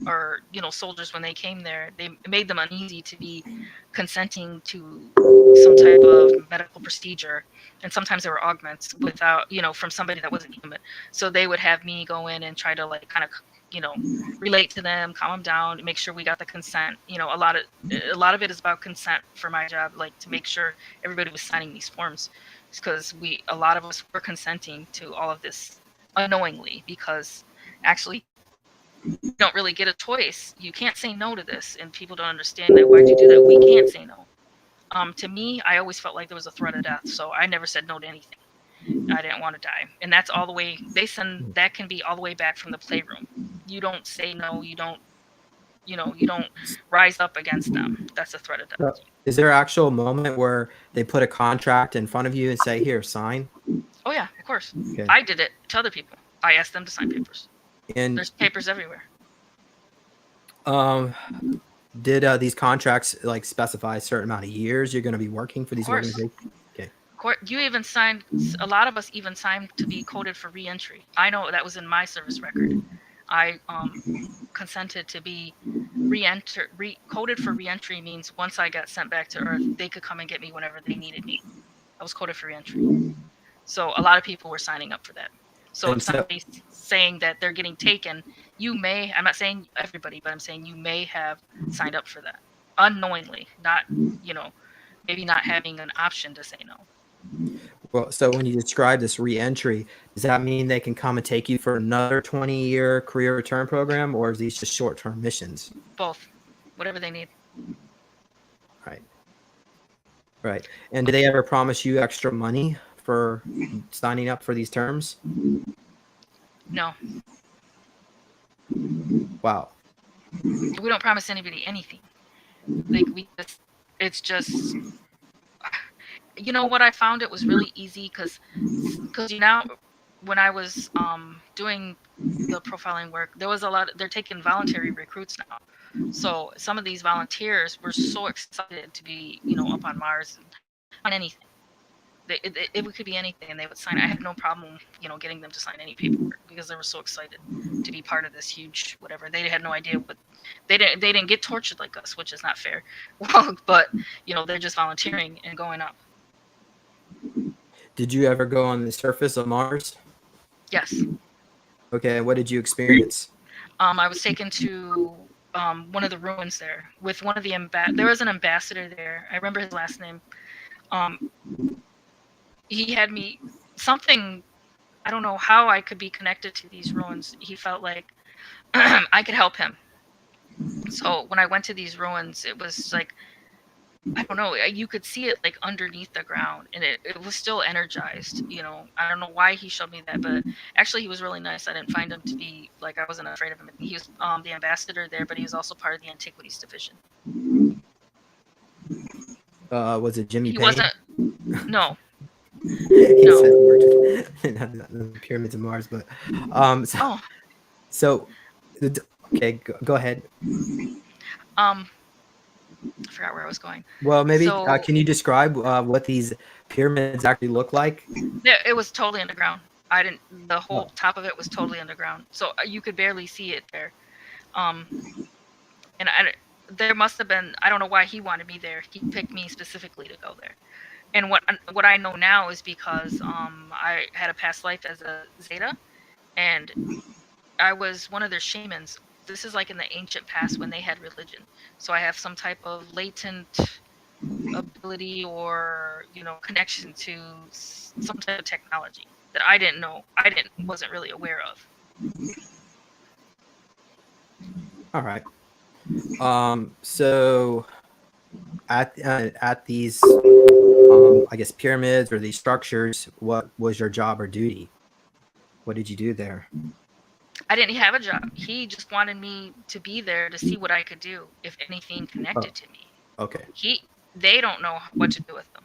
or soldiers when they came there, it made them uneasy to be consenting to some type of medical procedure. And sometimes there were augments without from somebody that wasn't human, so they would have me go in and try to like kind of relate to them, calm them down, make sure we got the consent. A lot of it is about consent for my job, like to make sure everybody was signing these forms, because a lot of us were consenting to all of this unknowingly, because actually you don't really get a choice. You can't say no to this, and people don't understand that. Why'd you do that? We can't say no. To me, I always felt like there was a threat of death, so I never said no to anything. I didn't want to die, and that's all the way. That can be all the way back from the playroom. You don't say no. You don't rise up against them. That's a threat of death. Is there an actual moment where they put a contract in front of you and say, "Here, sign"? Oh yeah, of course. Okay. I did it to other people. I asked them to sign papers. And there's papers everywhere. Did these contracts like specify a certain amount of years you're going to be working for these organizations? Okay. You even signed. A lot of us even signed to be coded for reentry. I know that was in my service record. I consented to be coded for reentry. Means once I got sent back to Earth, they could come and get me whenever they needed me. I was coded for reentry. So a lot of people were signing up for that. So if somebody's saying that they're getting taken, I'm not saying everybody, but I'm saying you may have signed up for that unknowingly, not, maybe not having an option to say no. Well, so when you describe this re-entry, does that mean they can come and take you for another 20-year career return program, or is these just short-term missions? Both, whatever they need. Right. And did they ever promise you extra money for signing up for these terms? No. Wow. We don't promise anybody anything. Like it's just, what I found, it was really easy because when I was doing the profiling work, there was they're taking voluntary recruits now. So some of these volunteers were so excited to be, up on Mars, on anything. It could be anything, and they would sign. I had no problem, getting them to sign any paperwork because they were so excited to be part of this huge whatever. They had no idea what they didn't get tortured like us, which is not fair. Well, but they're just volunteering and going up. Did you ever go on the surface of Mars? Yes. Okay. What did you experience? I was taken to one of the ruins there with one of the there was an ambassador there. I remember his last name. He had me something. I don't know how I could be connected to these ruins. He felt like I could help him. So when I went to these ruins, it was like, I don't know, you could see it like underneath the ground, and it was still energized. I don't know why he showed me that, but actually he was really nice. I didn't find him to be like, I wasn't afraid of him. He was the ambassador there, but he was also part of the antiquities division. Was it Jimmy He Payne? wasn't. No. No. The pyramids of Mars, but so okay, go ahead. I forgot where I was going. Well, maybe can you describe what these pyramids actually look like? It was totally underground. The whole top of it was totally underground, so you could barely see it there. And there must have been, I don't know why he wanted me there. He picked me specifically to go there. And what I know now is because I had a past life as a Zeta, and I was one of their shamans. This is like in the ancient past when they had religion. So I have some type of latent ability or connection to some type of technology that I didn't know. Wasn't really aware of. All right. So at these I guess pyramids or these structures, what was your job or duty? What did you do there? I didn't have a job. He just wanted me to be there to see what I could do, if anything connected to me. Okay. They don't know what to do with them.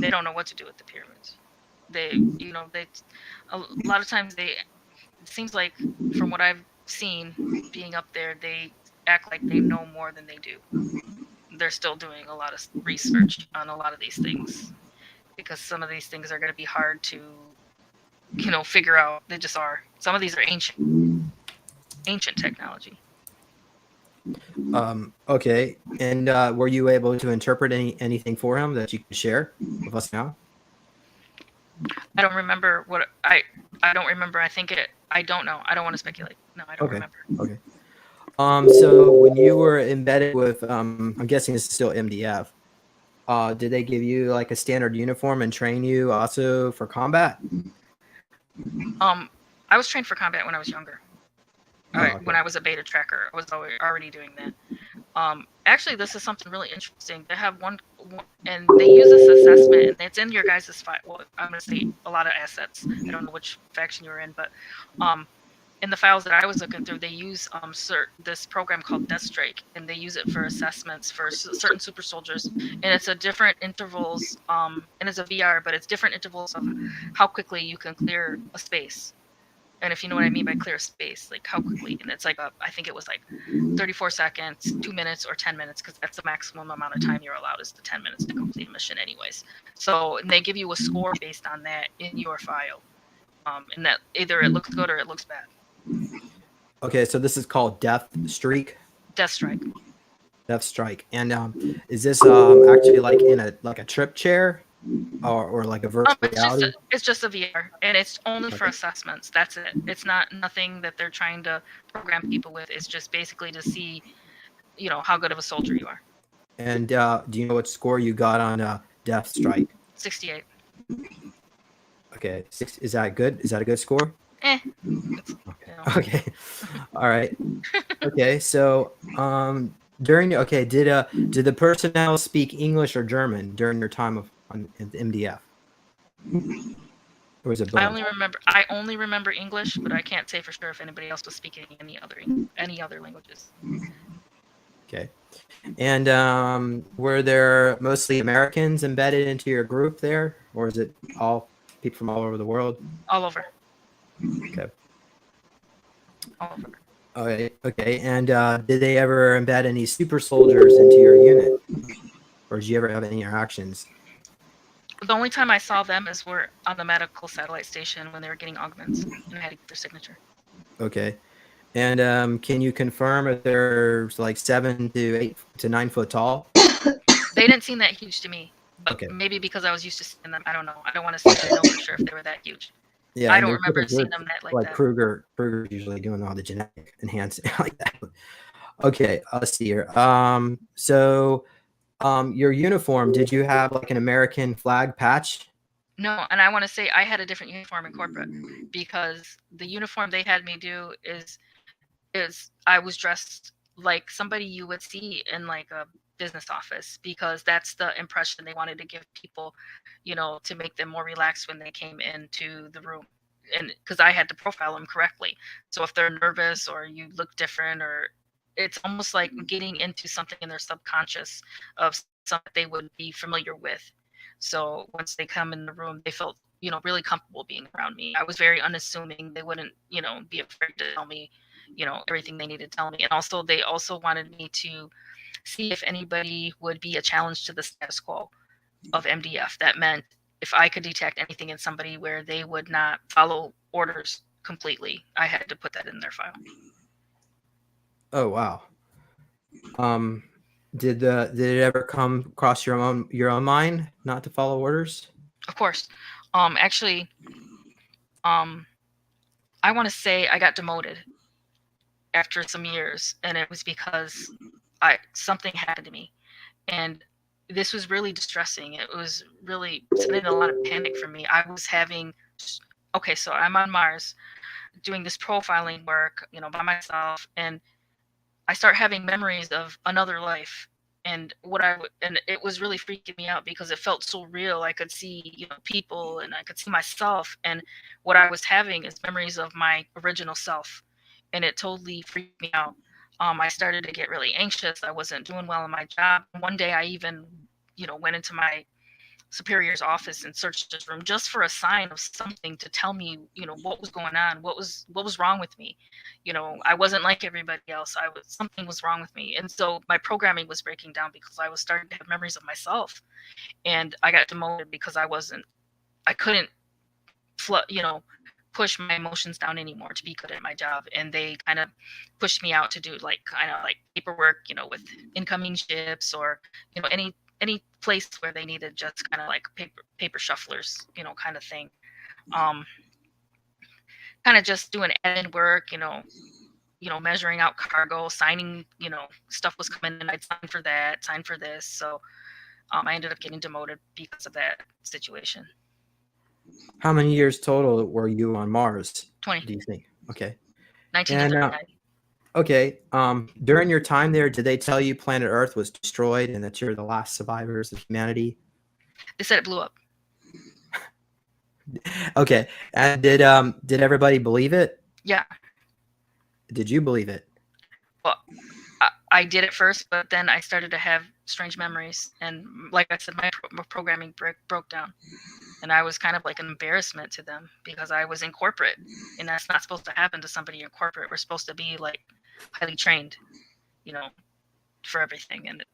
They don't know what to do with the pyramids. A lot of times it seems like, from what I've seen being up there, they act like they know more than they do. They're still doing a lot of research on a lot of these things. because some of these things are going to be hard to, figure out. They just are. Some of these are ancient technology. Okay. And were you able to interpret anything for him that you can share with us now? I don't remember what I don't remember. I don't know. I don't want to speculate. No, I don't Okay. remember. Okay. So when you were embedded with, I'm guessing this is still MDF. Did they give you like a standard uniform and train you also for combat? I was trained for combat when I was younger. Okay. When I was a beta tracker, I was already doing that. Actually, this is something really interesting. They have one, and they use this assessment, and it's in your guys' file. Well, I'm going to say a lot of assets. I don't know which faction you were in, but in the files that I was looking through, they use this program called Deathstrike, and they use it for assessments for certain super soldiers, and it's at different intervals. And it's a VR, but it's different intervals of how quickly you can clear a space. And if you know what I mean by clear space, like how quickly, and it's like I think it was like 34 seconds, 2 minutes, or 10 minutes, because that's the maximum amount of time you're allowed is the 10 minutes to complete a mission anyways. So, and they give you a score based on that in your file. And that either it looks good or it looks bad. Okay, so this is called Death Streak. Deathstrike. Death Strike. And is this actually like in a trip chair or like a virtual reality? It's just a VR, and it's only for assessments. That's it. It's not nothing that they're trying to program people with. It's just basically to see, how good of a soldier you are. And do you know what score you got on Death Strike? 68. Okay, is that good? Is that a good score? Okay. Okay. All right. Okay. So did the personnel speak English or German during your time on MDF? Or was it both? I only remember English, but I can't say for sure if anybody else was speaking any other languages. Okay. And were there mostly Americans embedded into your group there, or is it all people from all over the world? All over. Okay. All over. Okay. And did they ever embed any super soldiers into your unit, or did you ever have any interactions? The only time I saw them is we're on the medical satellite station when they were getting augments, and I had to get their signature. Okay. And can you confirm if they're like 7 to 8 to 9 foot tall? They didn't seem that huge to me. But okay. Maybe because I was used to seeing them. I don't know. I don't want to say I know for sure if they were that huge. Yeah, I don't remember seeing them that like that. Kruger usually doing all the genetic enhancing like that. Okay, let's see here. So your uniform, did you have like an American flag patch? No, and I want to say I had a different uniform in corporate because the uniform they had me do is I was dressed like somebody you would see in like a business office, because that's the impression they wanted to give people, to make them more relaxed when they came into the room. And because I had to profile them correctly. So if they're nervous or you look different, or it's almost like getting into something in their subconscious of something they would be familiar with. So once they come in the room, they felt, really comfortable being around me. I was very unassuming. They wouldn't, be afraid to tell me, everything they needed to tell me. And also, they also wanted me to see if anybody would be a challenge to the status quo of MDF. That meant if I could detect anything in somebody where they would not follow orders completely, I had to put that in their file. Oh wow. Did it ever come across your own mind not to follow orders? Of course. Actually, I want to say I got demoted after some years, and it was because something happened to me, and this was really distressing. It was really sending a lot of panic for me. I was having, okay, so I'm on Mars doing this profiling work, by myself, and I start having memories of another life. And and it was really freaking me out because it felt so real. I could see, people, and I could see myself. And what I was having is memories of my original self. And it totally freaked me out. I started to get really anxious. I wasn't doing well in my job. One day I even, went into my superior's office and searched his room just for a sign of something to tell me, what was going on, what was wrong with me. I wasn't like everybody else. Something was wrong with me. And so my programming was breaking down because I was starting to have memories of myself. And I got demoted because I couldn't push my emotions down anymore to be good at my job. And they kind of pushed me out to do kind of like paperwork, with incoming ships, or, any place where they needed just kind of like paper shufflers, kind of thing. Kind of just doing admin work, measuring out cargo, signing, stuff was coming in, I'd sign for that, sign for this. So I ended up getting demoted because of that situation. How many years total were you on Mars? 20. Do you think? Okay. 1939. Okay. During your time there, did they tell you planet Earth was destroyed and that you're the last survivors of humanity? They said it blew up. Okay. And did everybody believe it? Yeah. Did you believe it? Well, I did at first, but then I started to have strange memories, and like I said, my programming broke down, and I was kind of like an embarrassment to them because I was in corporate, and that's not supposed to happen to somebody in corporate. We're supposed to be like highly trained, for everything, and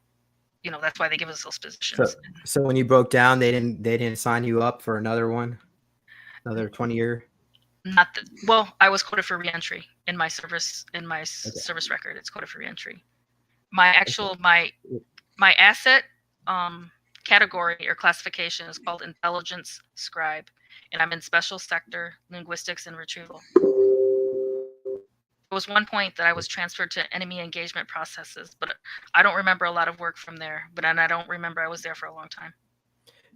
that's why they give us those positions. So when you broke down, they didn't sign you up for another 20-year. Well, I was coded for reentry in my service service record. It's coded for reentry. My actual my asset category or classification is called intelligence scribe, and I'm in special sector linguistics and retrieval. There was one point that I was transferred to enemy engagement processes, but I don't remember a lot of work from there. And I don't remember I was there for a long time.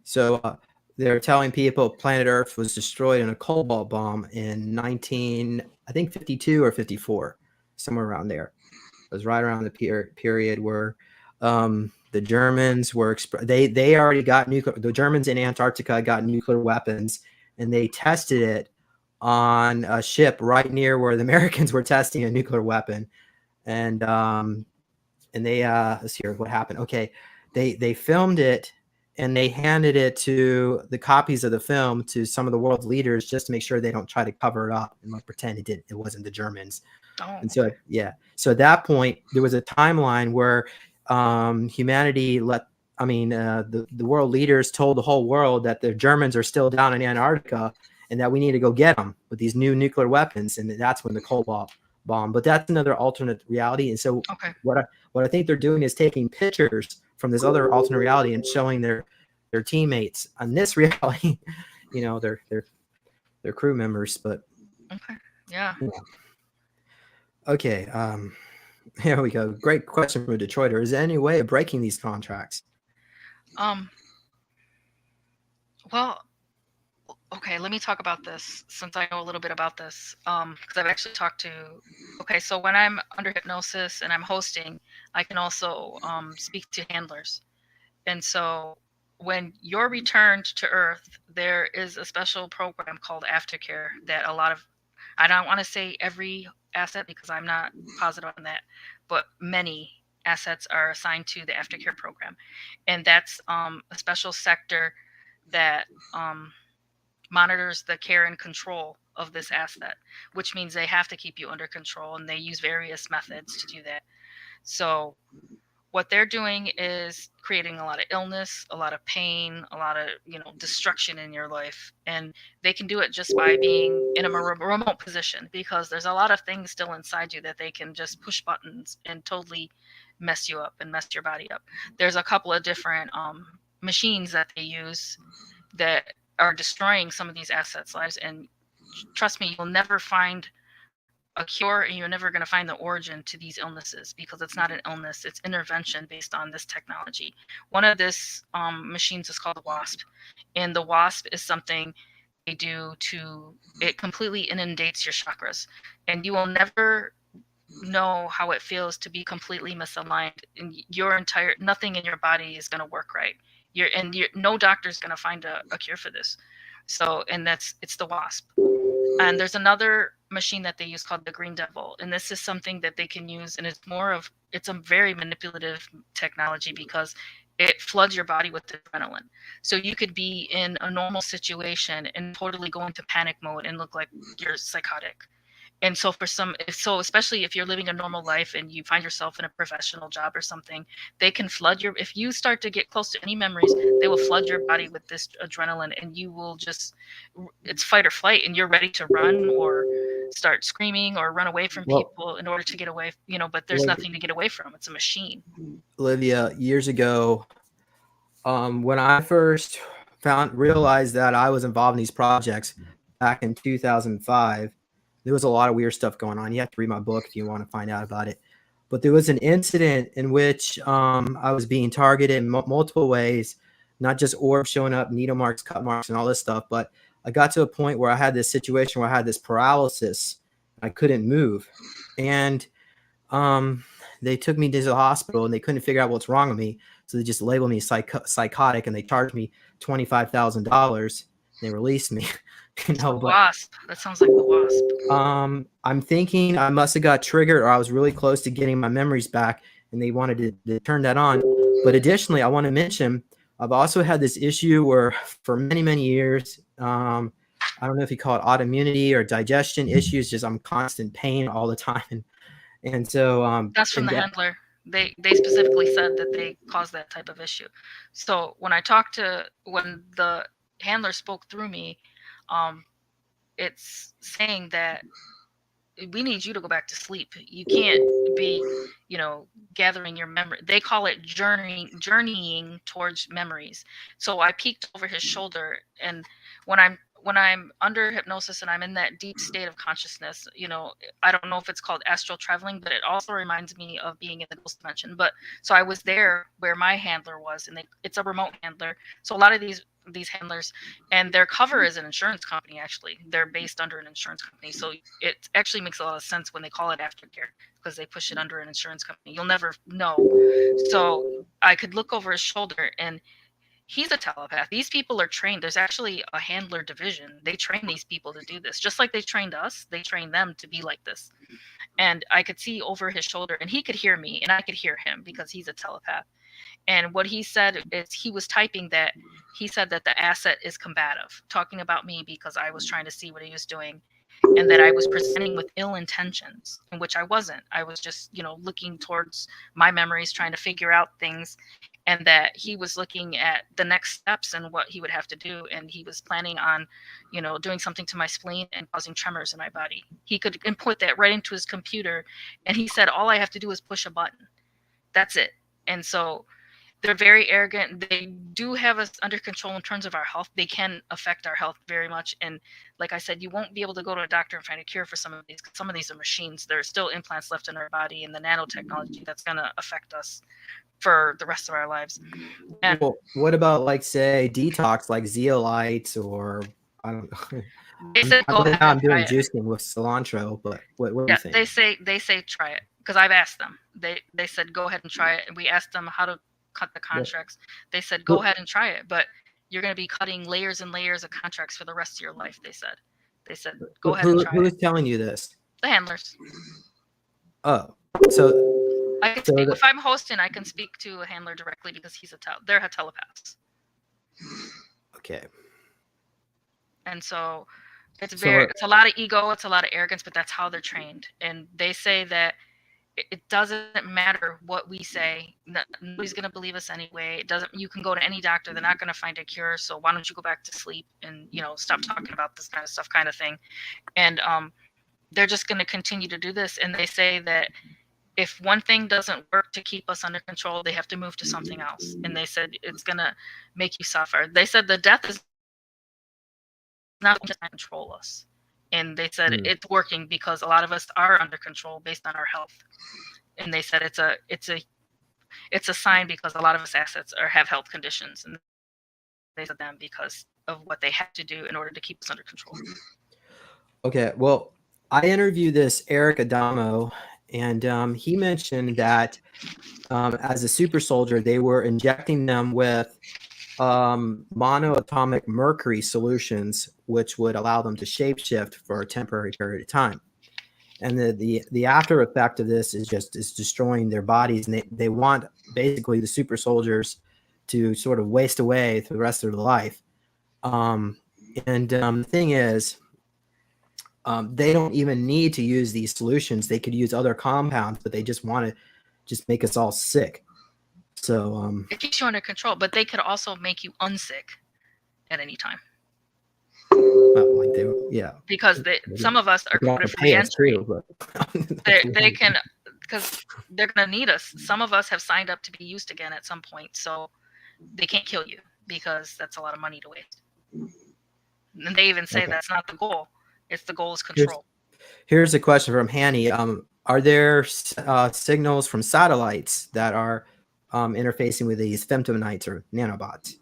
So they're telling people planet Earth was destroyed in a cobalt bomb in 52 or 54, somewhere around there. It was right around the period where the Germans were they already got nuclear. The Germans in Antarctica got nuclear weapons, and they tested it on a ship right near where the Americans were testing a nuclear weapon. And they let's hear what happened. Okay, they filmed it, and they handed it to the copies of the film to some of the world leaders just to make sure they don't try to cover it up and like pretend it wasn't the Germans. Oh, and so so at that point there was a timeline where humanity the world leaders told the whole world that the Germans are still down in Antarctica and that we need to go get them with these new nuclear weapons, and that's when the cobalt bomb. But that's another alternate reality. And so what I think they're doing is taking pictures from this other alternate reality and showing their teammates on this reality, their crew members. But yeah. Okay, here we go. Great question from a Detroiter. Is there any way of breaking these contracts? Well, okay, let me talk about this since I know a little bit about this. Because I've actually talked to. Okay, so when I'm under hypnosis and I'm hosting, I can also speak to handlers, and so when you're returned to Earth, there is a special program called Aftercare that I don't want to say every asset because I'm not positive on that, but many assets are assigned to the Aftercare program, and that's a special sector that monitors the care and control of this asset, which means they have to keep you under control, and they use various methods to do that. So what they're doing is creating a lot of illness, a lot of pain, a lot of destruction in your life, and they can do it just by being in a remote position, because there's a lot of things still inside you that they can just push buttons and totally mess you up and mess your body up. There's a couple of different machines that they use that are destroying some of these assets' lives, and trust me, you'll never find a cure, and you're never going to find the origin to these illnesses, because it's not an illness, it's intervention based on this technology. One of this machines is called the WASP, and the WASP is something they do it completely inundates your chakras, and you will never know how it feels to be completely misaligned, and nothing in your body is going to work right. No doctor's going to find a cure for this. So, and it's the WASP. And there's another machine that they use called the Green Devil, and this is something that they can use, and it's a very manipulative technology, because it floods your body with adrenaline. So you could be in a normal situation and totally go into panic mode and look like you're psychotic. And so especially if you're living a normal life and you find yourself in a professional job or something, they can flood if you start to get close to any memories, they will flood your body with this adrenaline, and you will just, it's fight or flight, and you're ready to run or start screaming or run away from people in order to get away, but there's nothing to get away from. It's a machine. Olivia, years ago, when I first realized that I was involved in these projects back in 2005, there was a lot of weird stuff going on. You have to read my book if you want to find out about it. But there was an incident in which I was being targeted in multiple ways, not just orbs showing up, needle marks, cut marks, and all this stuff. But I got to a point where I had this situation where I had this paralysis. I couldn't move. And they took me to the hospital, and they couldn't figure out what's wrong with me. So they just labeled me psychotic, and they charged me $25,000. They released me. Wasp. That sounds like the Wasp. I'm thinking I must have got triggered, or I was really close to getting my memories back, and they wanted to turn that on. But additionally, I want to mention I've also had this issue where for many, many years, I don't know if you call it autoimmunity or digestion issues, just I'm constant pain all the time. And so that's from the handler. They specifically said that they caused that type of issue. So when the handler spoke through me, it's saying that we need you to go back to sleep. You can't be, gathering your memory. They call it journeying towards memories. So I peeked over his shoulder, and when I'm under hypnosis and I'm in that deep state of consciousness, I don't know if it's called astral traveling, but it also reminds me of being in the ghost dimension. But so I was there where my handler was, and it's a remote handler. So a lot of these handlers, and their cover is an insurance company. Actually, they're based under an insurance company. So it actually makes a lot of sense when they call it aftercare, because they push it under an insurance company. You'll never know. So I could look over his shoulder, and he's a telepath. These people are trained. There's actually a handler division. They train these people to do this. Just like they trained us, they train them to be like this. And I could see over his shoulder, and he could hear me, and I could hear him because he's a telepath. And what he said is he was typing that he said that the asset is combative, talking about me because I was trying to see what he was doing, and that I was presenting with ill intentions, in which I wasn't. I was just, looking towards my memories, trying to figure out things, and that he was looking at the next steps and what he would have to do. And he was planning on, doing something to my spleen and causing tremors in my body. He could input that right into his computer. And he said, all I have to do is push a button. That's it. And so they're very arrogant. They do have us under control in terms of our health. They can affect our health very much. And like I said, you won't be able to go to a doctor and find a cure for some of these. Some of these are machines. There are still implants left in our body, and the nanotechnology that's going to affect us for the rest of our lives. And well, what about, like, say, detox, like zeolites, or I don't know. They said go ahead. I'm doing juicing with cilantro, but what do you think? They say try it, because I've asked them. They said go ahead and try it, and we asked them how to cut the contracts. Yeah. They said go ahead and try it, but you're going to be cutting layers and layers of contracts for the rest of your life. They said go ahead and try it. Who is telling you this? The handlers. Oh, so I can speak, if I'm hosting, I can speak to a handler directly because they're a telepath. Okay. And so it's a lot of ego, it's a lot of arrogance, but that's how they're trained. And they say that it doesn't matter what we say. Nobody's going to believe us anyway. You can go to any doctor. They're not going to find a cure. So why don't you go back to sleep and, stop talking about this kind of stuff, kind of thing. And they're just going to continue to do this. And they say that if one thing doesn't work to keep us under control, they have to move to something else. And they said it's going to make you suffer. They said the death is not just to control us. And they said it's working because a lot of us are under control based on our health. And they said it's a sign because a lot of us assets have health conditions, and they said them because of what they have to do in order to keep us under control. Okay, well, I interviewed this Eric Adamo, and he mentioned that as a super soldier, they were injecting them with monoatomic mercury solutions, which would allow them to shapeshift for a temporary period of time. And the after effect of this is destroying their bodies, and they want basically the super soldiers to sort of waste away through the rest of their life. The thing is, they don't even need to use these solutions. They could use other compounds, but they just want to just make us all sick. So it keeps you under control, but they could also make you unsick at any time. like yeah. Because some of us are coded for reentry. They can, because they're going to need us. Some of us have signed up to be used again at some point, so they can't kill you because that's a lot of money to waste. And they even say that's not the goal. It's the goal is control. Here's a question from Hanny. Are there signals from satellites that are interfacing with these femtonites or nanobots?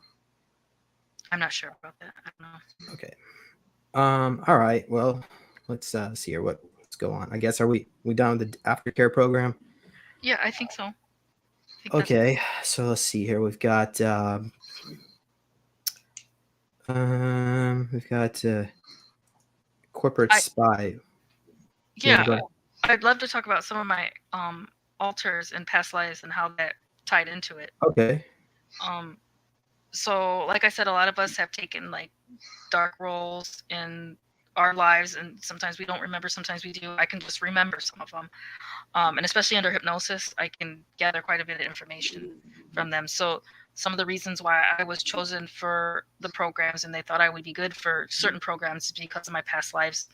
I'm not sure about that. I don't know. Okay. All right. Well, let's see here. Let's go on. I guess are we done with the aftercare program? Yeah, I think so. Okay. So let's see here. We've got corporate spy. Yeah, I'd love to talk about some of my alters and past lives and how that tied into it. Okay. So like I said, a lot of us have taken like dark roles in our lives, and sometimes we don't remember, sometimes we do. I can just remember some of them. And especially under hypnosis, I can gather quite a bit of information from them. So some of the reasons why I was chosen for the programs and they thought I would be good for certain programs because of my past lives.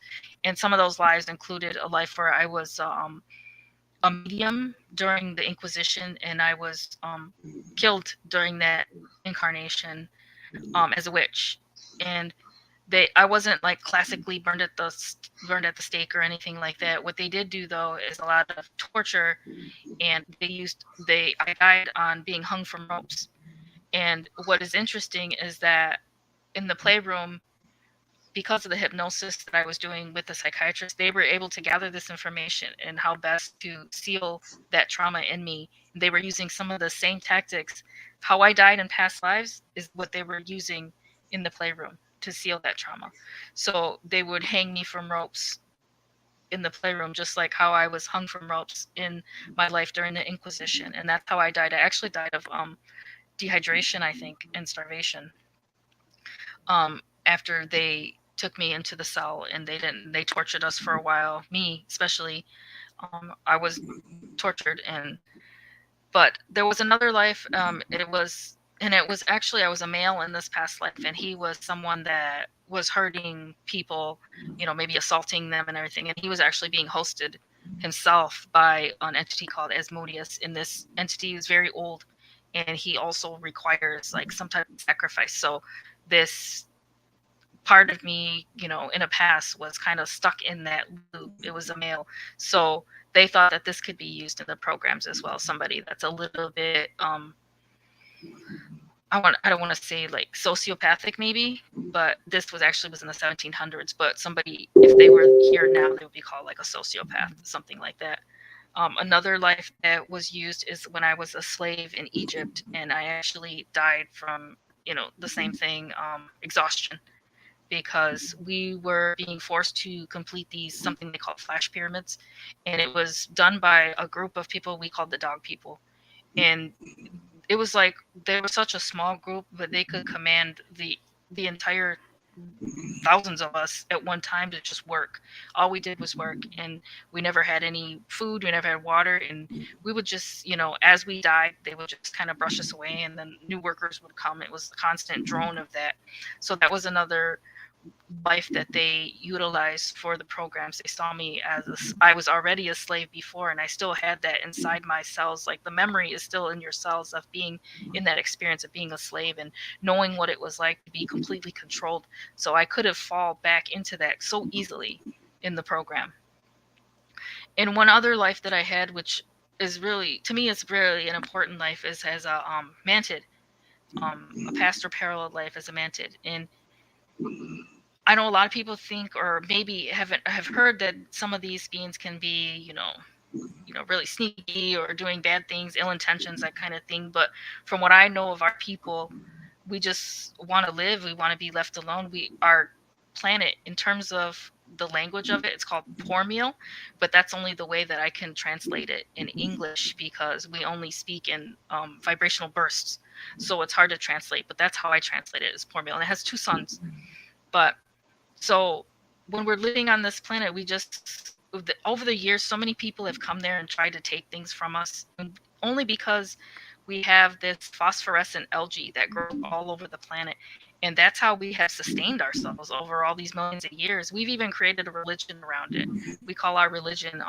And some of those lives included a life where I was a medium during the Inquisition, and I was killed during that incarnation as a witch. And I wasn't like classically burned at the stake or anything like that. What they did do though is a lot of torture, and I died on being hung from ropes. And what is interesting is that in the playroom, because of the hypnosis that I was doing with the psychiatrist, they were able to gather this information and how best to seal that trauma in me. They were using some of the same tactics. How I died in past lives is what they were using in the playroom to seal that trauma. So they would hang me from ropes in the playroom, just like how I was hung from ropes in my life during the Inquisition. And that's how I died. I actually died of dehydration, I think, and starvation. After they took me into the cell and they tortured us for a while, me especially. I was tortured, but there was another life. It was actually, I was a male in this past life, and he was someone that was hurting people, maybe assaulting them and everything. And he was actually being hosted himself by an entity called Asmodeus. And this entity is very old, and he also requires like some type of sacrifice. So this part of me, in a past was kind of stuck in that loop. It was a male. So they thought that this could be used in the programs as well. Somebody that's a little bit, I don't want to say like sociopathic maybe, but this was in the 1700s. But somebody, if they were here now, they would be called like a sociopath, something like that. Another life that was used is when I was a slave in Egypt, and I actually died from, the same thing, exhaustion, because we were being forced to complete something they call flash pyramids. And it was done by a group of people we called the dog people. And it was like, they were such a small group, but they could command the entire thousands of us at one time to just work. All we did was work, and we never had any food, we never had water, and we would just, as we died, they would just kind of brush us away, and then new workers would come. It was the constant drone of that. So that was another life that they utilized for the programs. They saw me as I was already a slave before, and I still had that inside my cells. Like the memory is still in your cells of being in that experience of being a slave and knowing what it was like to be completely controlled. So I could have fall back into that so easily in the program. And one other life that I had, which is really, to me, it's really an important life, is as a mantid, a past or parallel life as a mantid. And I know a lot of people think, or maybe have heard, that some of these beings can be, really sneaky or doing bad things, ill intentions, that kind of thing. But from what I know of our people, we just want to live. We want to be left alone. Our planet, in terms of the language of it. It's called pour meal, but that's only the way that I can translate it in English because we only speak in vibrational bursts. So it's hard to translate, but that's how I translate it, is pour meal. And it has two sons. But so when we're living on this planet, we just, over the years, so many people have come there and tried to take things from us, and only because we have this phosphorescent algae that grows all over the planet. And that's how we have sustained ourselves over all these millions of years. We've even created a religion around it. We call our religion,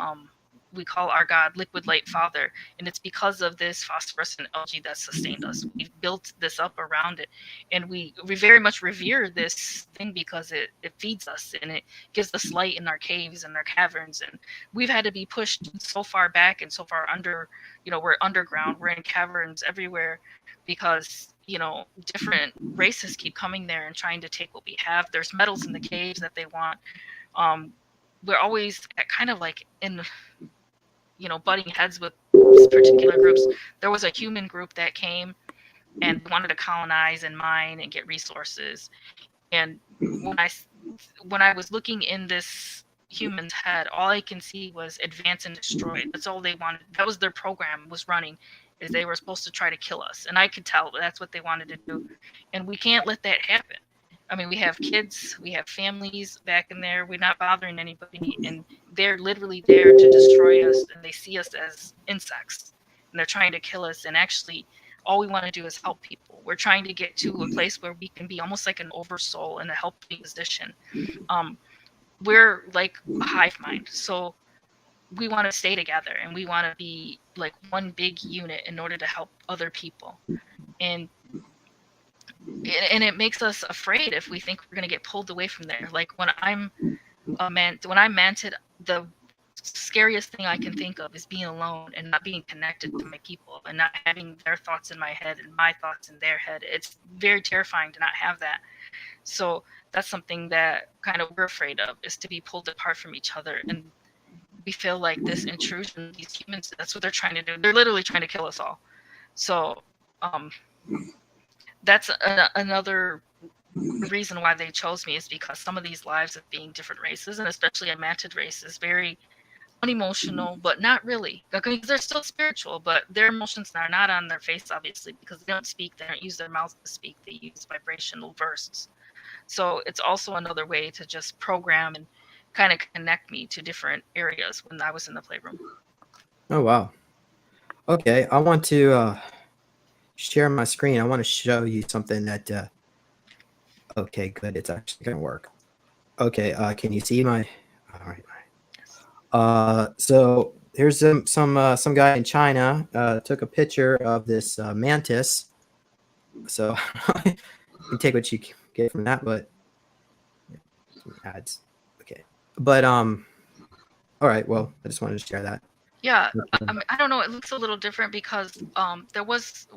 we call our God Liquid Light Father. And it's because of this phosphorescent algae that sustained us. We've built this up around it. And we very much revere this thing because it feeds us and it gives us light in our caves and our caverns. And we've had to be pushed so far back and so far under, we're underground, we're in caverns everywhere because, different races keep coming there and trying to take what we have. There's metals in the caves that they want. We're always kind of like in, butting heads with particular groups. There was a human group that came and wanted to colonize and mine and get resources. And when I was looking in this human's head, all I can see was advance and destroy. That's all they wanted. That was their program was running, is they were supposed to try to kill us. And I could tell that's what they wanted to do. And we can't let that happen. I mean, we have kids, we have families back in there. We're not bothering anybody. And they're literally there to destroy us. And they see us as insects. And they're trying to kill us. And actually, all we want to do is help people. We're trying to get to a place where we can be almost like an oversoul in a helping position. We're like a hive mind. So we want to stay together and we want to be like one big unit in order to help other people. And it makes us afraid if we think we're going to get pulled away from there. Like when I'm manted, the scariest thing I can think of is being alone and not being connected to my people and not having their thoughts in my head and my thoughts in their head. It's very terrifying to not have that. So that's something that kind of we're afraid of, is to be pulled apart from each other. And we feel like this intrusion, these humans, that's what they're trying to do. They're literally trying to kill us all. So that's another reason why they chose me, is because some of these lives of being different races, and especially a manted race, is very unemotional, but not really. Because they're still spiritual, but their emotions are not on their face, obviously, because they don't speak. They don't use their mouths to speak. They use vibrational bursts. So it's also another way to just program and kind of connect me to different areas when I was in the playroom. Oh, wow. Okay, I want to share my screen. I want to show you something that okay, good. It's actually going to work. Okay, can you see my... All right. So here's some guy in China took a picture of this mantis. So you can take what you get from that, but ads. Okay. But all right, well, I just wanted to share that. Yeah, I don't know. It looks a little different because there was,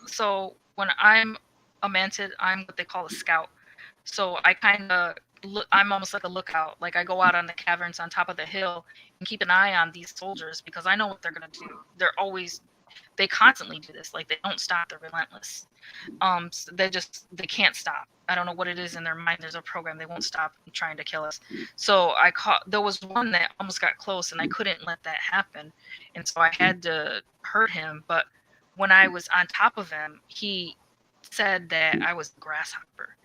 so when I'm a manted, I'm what they call a scout. So I kind of I'm almost like a lookout. Like I go out on the caverns on top of the hill and keep an eye on these soldiers because I know what they're gonna do. They constantly do this. Like they don't stop. They're relentless. So they can't stop. I don't know what it is in their mind. There's a program. They won't stop trying to kill us. So there was one that almost got close and I couldn't let that happen. And so I had to hurt him. But when I was on top of him, he said that I was a grasshopper.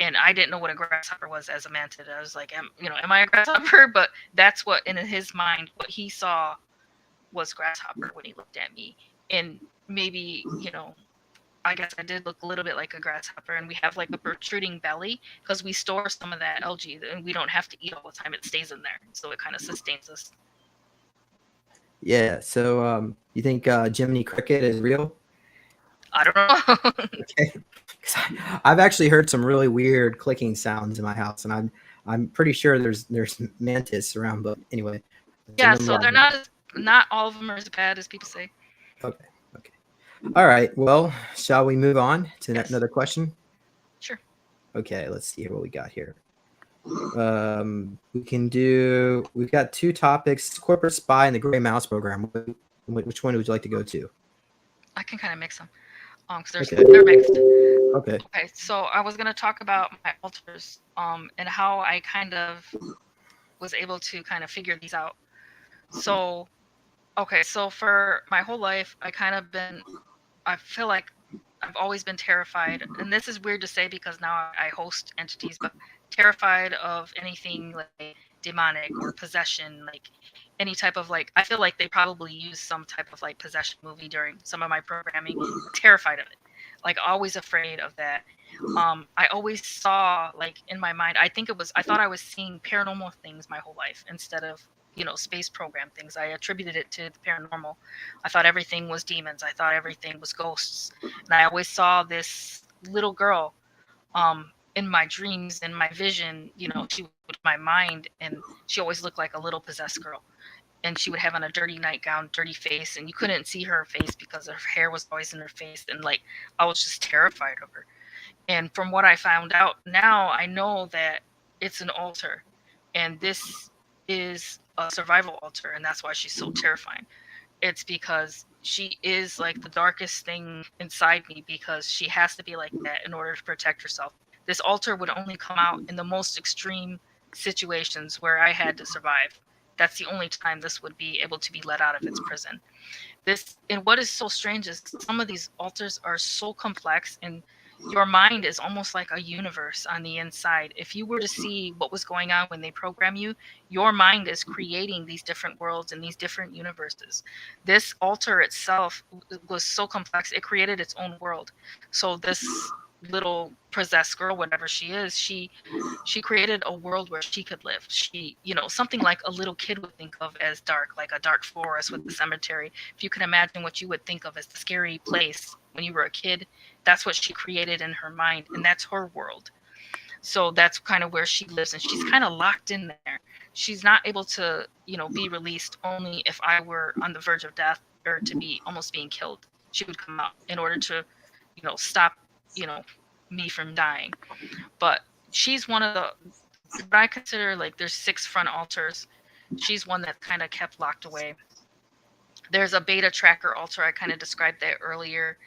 And I didn't know what a grasshopper was as a mantis. I was like, am I a grasshopper? But that's what, in his mind, what he saw was grasshopper when he looked at me. And maybe, I guess I did look a little bit like a grasshopper, and we have like a protruding belly because we store some of that algae and we don't have to eat all the time. It stays in there. So it kind of sustains us. Yeah. So you think Jiminy Cricket is real? I don't know. Okay. I've actually heard some really weird clicking sounds in my house, and I'm pretty sure there's mantis around. But anyway. Yeah. So they're not all of them are as bad as people say. Okay. All right. Well, shall we move on to another question? Sure. Okay. Let's see what we got here. We've got two topics: corporate spy and the Gray Mouse program. Which one would you like to go to? I can kind of mix them. Because they're mixed. Okay. Okay, so I was gonna talk about my altars, and how I kind of was able to kind of figure these out. So, okay, so for my whole life, I feel like I've always been terrified, and this is weird to say because now I host entities, but terrified of anything like demonic or possession, like any type of like, I feel like they probably use some type of like possession movie during some of my programming. Terrified of it, like always afraid of that. I always saw like in my mind, I thought I was seeing paranormal things my whole life instead of, space program things. I attributed it to the paranormal. I thought everything was demons. I thought everything was ghosts. And I always saw this little girl in my dreams, in my vision, she would my mind, and she always looked like a little possessed girl. And she would have on a dirty nightgown, dirty face, and you couldn't see her face because her hair was always in her face. And like, I was just terrified of her. And from what I found out now, I know that it's an altar, and this is a survival altar, and that's why she's so terrifying. It's because she is like the darkest thing inside me, because she has to be like that in order to protect herself. This altar would only come out in the most extreme situations where I had to survive. That's the only time this would be able to be let out of its prison. And what is so strange is some of these altars are so complex, and your mind is almost like a universe on the inside. If you were to see what was going on when they program you, your mind is creating these different worlds and these different universes. This altar itself was so complex, it created its own world. So this little possessed girl, whatever she is, she created a world where she could live. She, something like a little kid would think of as dark, like a dark forest with a cemetery. If you can imagine what you would think of as the scary place when you were a kid, that's what she created in her mind, and that's her world. So that's kind of where she lives, and she's kind of locked in there. She's not able to, be released. Only if I were on the verge of death or to be almost being killed, she would come out in order to, stop, me from dying. But she's one of the, what I consider, like, there's 6 front altars. She's one that kind of kept locked away. There's a beta tracker altar. I kind of described that earlier.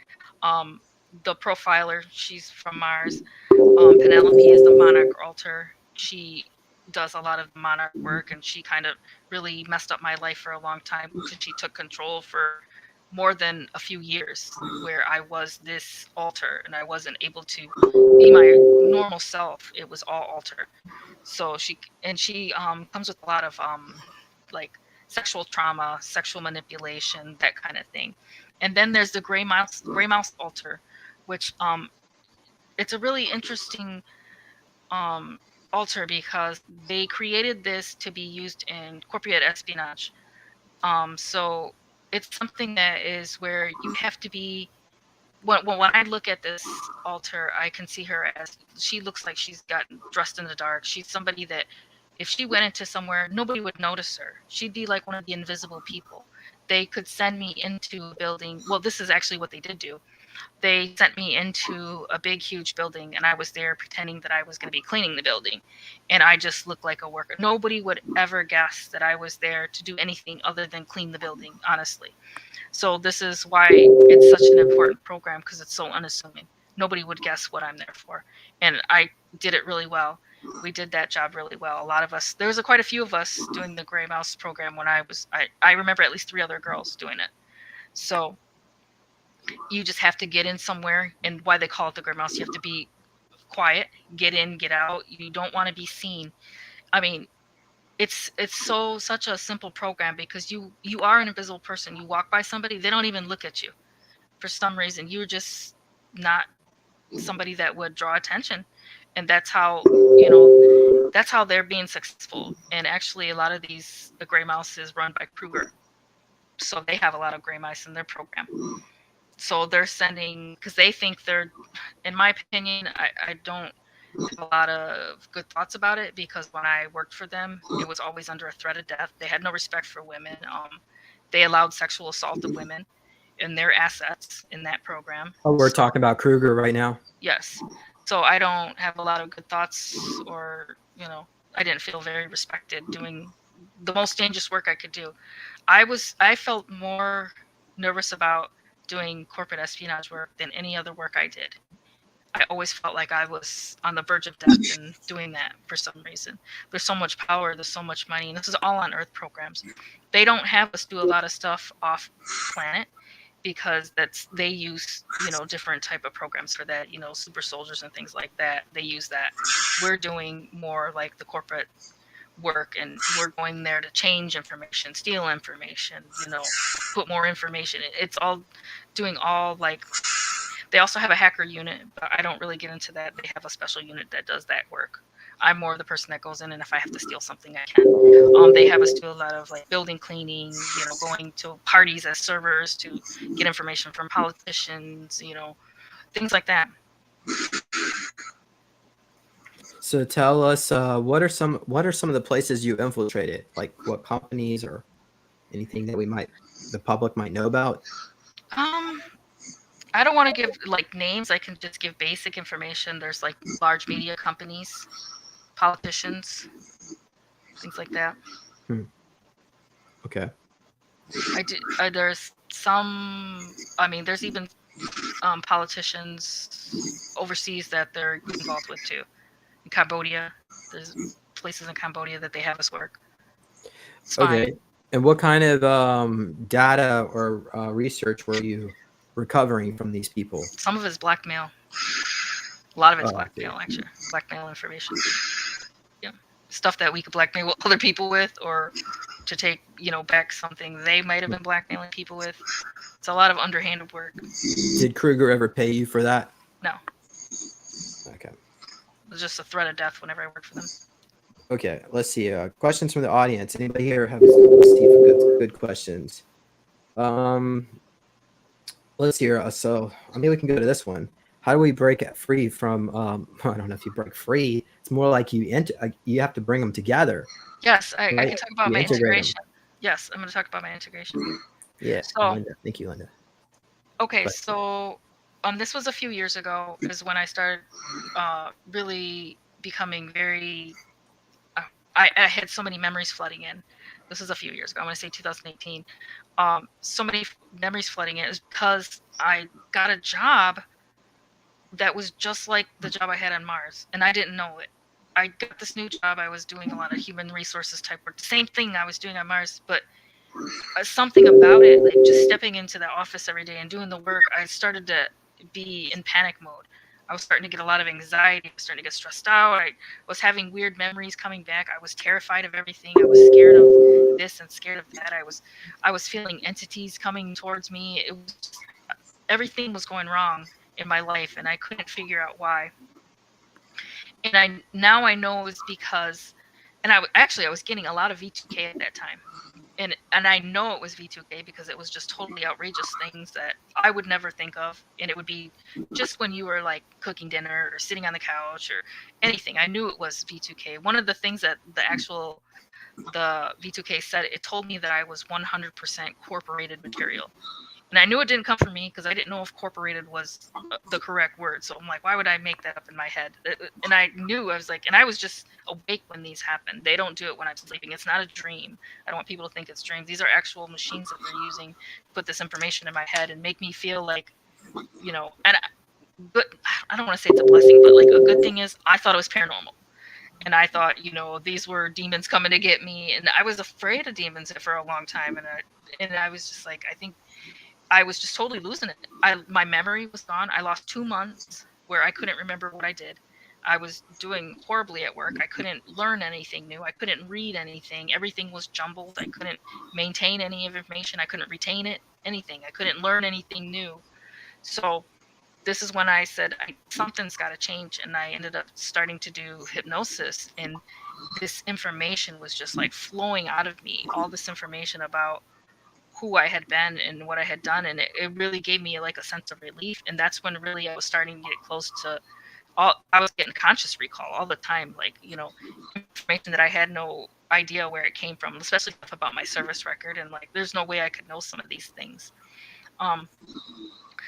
The profiler, she's from Mars. Penelope is the monarch altar. She does a lot of monarch work, and she kind of really messed up my life for a long time because she took control for more than a few years, where I was this altar and I wasn't able to be my normal self. It was all altar. So she comes with a lot of like sexual trauma, sexual manipulation, that kind of thing. And then there's the gray mouse altar, which it's a really interesting altar because they created this to be used in corporate espionage. So it's something that is where you have to be. When I look at this altar, I can see her as, she looks like she's gotten dressed in the dark. She's somebody that if she went into somewhere, nobody would notice her. She'd be like one of the invisible people. They could send me into a building. Well, this is actually what they did do. They sent me into a big, huge building, and I was there pretending that I was going to be cleaning the building. And I just looked like a worker. Nobody would ever guess that I was there to do anything other than clean the building, honestly. So this is why it's such an important program, because it's so unassuming. Nobody would guess what I'm there for. And I did it really well. We did that job really well. A lot of us, there was quite a few of us doing the Gray Mouse program when I remember at least 3 other girls doing it. So you just have to get in somewhere, and why they call it the Gray Mouse, you have to be quiet, get in, get out. You don't want to be seen. I mean, it's such a simple program because you are an invisible person. You walk by somebody, they don't even look at you. For some reason, you're just not somebody that would draw attention. And that's how, that's how they're being successful. And actually, a lot of the Gray Mouse is run by Kruger. So they have a lot of gray mice in their program. So they're sending, because they think they're, in my opinion, I don't have a lot of good thoughts about it, because when I worked for them, it was always under a threat of death. They had no respect for women. They allowed sexual assault of women and their assets in that program. Oh, we're talking about Kruger right now. Yes. So I don't have a lot of good thoughts, or, I didn't feel very respected doing the most dangerous work I could do. I felt more nervous about doing corporate espionage work than any other work I did. I always felt like I was on the verge of death and doing that for some reason. There's so much power, there's so much money, and this is all on Earth programs. They don't have us do a lot of stuff off planet because they use, different type of programs for that, super soldiers and things like that. They use that. We're doing more like the corporate work, and we're going there to change information, steal information, put more information. It's all doing all like. They also have a hacker unit, but I don't really get into that. They have a special unit that does that work. I'm more the person that goes in, and if I have to steal something, I can. They have us do a lot of like building cleaning, going to parties as servers to get information from politicians, things like that. So tell us, what are some of the places you infiltrated? Like what companies or anything that the public might know about? I don't want to give like names. I can just give basic information. There's like large media companies, politicians, things like that. Okay. There's some. I mean, there's even politicians overseas that they're involved with too. In Cambodia, there's places in Cambodia that they have us work. It's Okay. fine. And what kind of data or research were you recovering from these people? Some of it's blackmail. A lot of it's Oh, I see. blackmail, actually. Blackmail information. Yeah. Stuff that we could blackmail other people with, or to take, back something they might have been blackmailing people with. It's a lot of underhanded work. Did Kruger ever pay you for that? No. Okay. It was just a threat of death whenever I worked for them. Okay, let's see. Questions from the audience. Anybody here have good questions? Let's see here. So maybe we can go to this one. How do we break free from? I don't know if you break free. It's more like you have to bring them together. Yes, I right? can talk about You my integrate integration. them. Yes, I'm going to talk about my integration. Yeah. So, Linda. Thank you, Linda. Okay, But- so this was a few years ago. Is when I started really becoming very. I had so many memories flooding in. This is a few years ago. I'm going to say 2018. So many memories flooding in is because I got a job that was just like the job I had on Mars, and I didn't know it. I got this new job. I was doing a lot of human resources type work. Same thing I was doing on Mars, but something about it, like just stepping into the office every day and doing the work, I started to be in panic mode. I was starting to get a lot of anxiety. I was starting to get stressed out. I was having weird memories coming back. I was terrified of everything. I was scared of this and scared of that. I was feeling entities coming towards me. Everything was going wrong in my life, and I couldn't figure out why. And I know it was because, and I was getting a lot of V2K at that time. And I know it was V2K because it was just totally outrageous things that I would never think of. And it would be just when you were like cooking dinner or sitting on the couch or anything. I knew it was V2K. One of the things that the V2K said, it told me that I was 100% corporated material. And I knew it didn't come from me because I didn't know if corporated was the correct word. So I'm like, why would I make that up in my head? And I knew, I was like, and I was just awake when these happen. They don't do it when I'm sleeping. It's not a dream. I don't want people to think it's dreams. These are actual machines that they're using to put this information in my head and make me feel like, but I don't want to say it's a blessing, but like a good thing is I thought it was paranormal. And I thought, these were demons coming to get me. And I was afraid of demons for a long time. And I was just like, I think, I was just totally losing it. My memory was gone. I lost 2 months where I couldn't remember what I did. I was doing horribly at work. I couldn't learn anything new. I couldn't read anything. Everything was jumbled. I couldn't maintain any information. I couldn't retain it, anything. I couldn't learn anything new. So this is when I said, something's got to change. And I ended up starting to do hypnosis. And this information was just like flowing out of me. All this information about who I had been and what I had done, and it really gave me like a sense of relief. And that's when really I was starting to get close to I was getting conscious recall all the time, like information that I had no idea where it came from, especially stuff about my service record, and like there's no way I could know some of these things.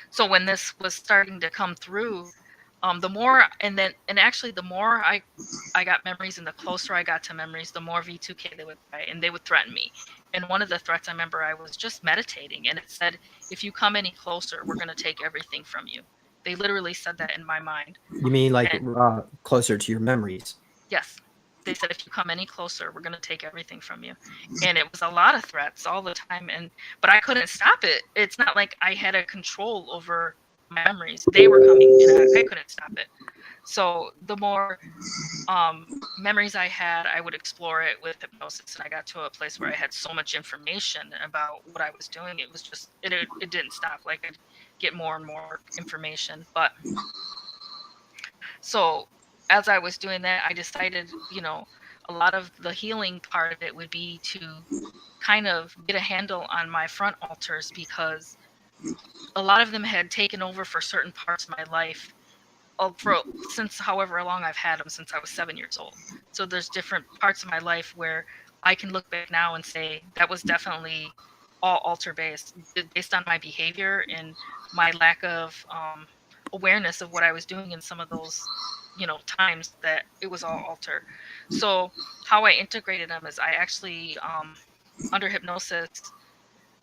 So when this was starting to come through, the more the more I got memories, and the closer I got to memories, the more V2K they would play, and they would threaten me. And one of the threats, I remember I was just meditating, and it said, if you come any closer, we're going to take everything from you. They literally said that in my mind. You mean like And closer to your memories? yes, they said if you come any closer, we're gonna take everything from you. And it was a lot of threats all the time. But I couldn't stop it. It's not like I had a control over my memories. They were coming, and I couldn't stop it. So the more memories I had, I would explore it with hypnosis, and I got to a place where I had so much information about what I was doing. It was just it didn't stop. Like I'd get more and more information. But so as I was doing that, I decided, a lot of the healing part of it would be to kind of get a handle on my front altars, because a lot of them had taken over for certain parts of my life since however long I've had them, since I was 7 years old. So there's different parts of my life where I can look back now and say that was definitely all altar based on my behavior and my lack of awareness of what I was doing in some of those times, that it was all altar. So how I integrated them is I actually under hypnosis,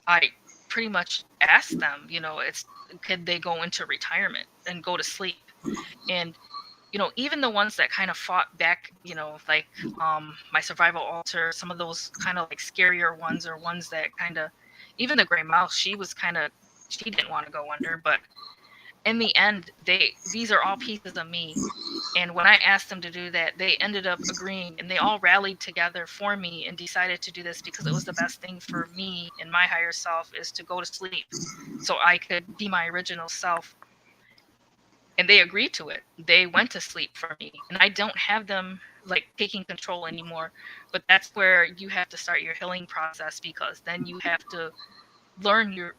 I pretty much asked them, could they go into retirement and go to sleep. And even the ones that kind of fought back, like my survival altar, some of those kind of like scarier ones, or ones that kind of, even the gray mouse, she didn't want to go under. But in the end, these are all pieces of me. And when I asked them to do that, they ended up agreeing, and they all rallied together for me and decided to do this because it was the best thing for me and my higher self, is to go to sleep so I could be my original self. And they agreed to it. They went to sleep for me, and I don't have them like taking control anymore. But that's where you have to start your healing process, because then you have to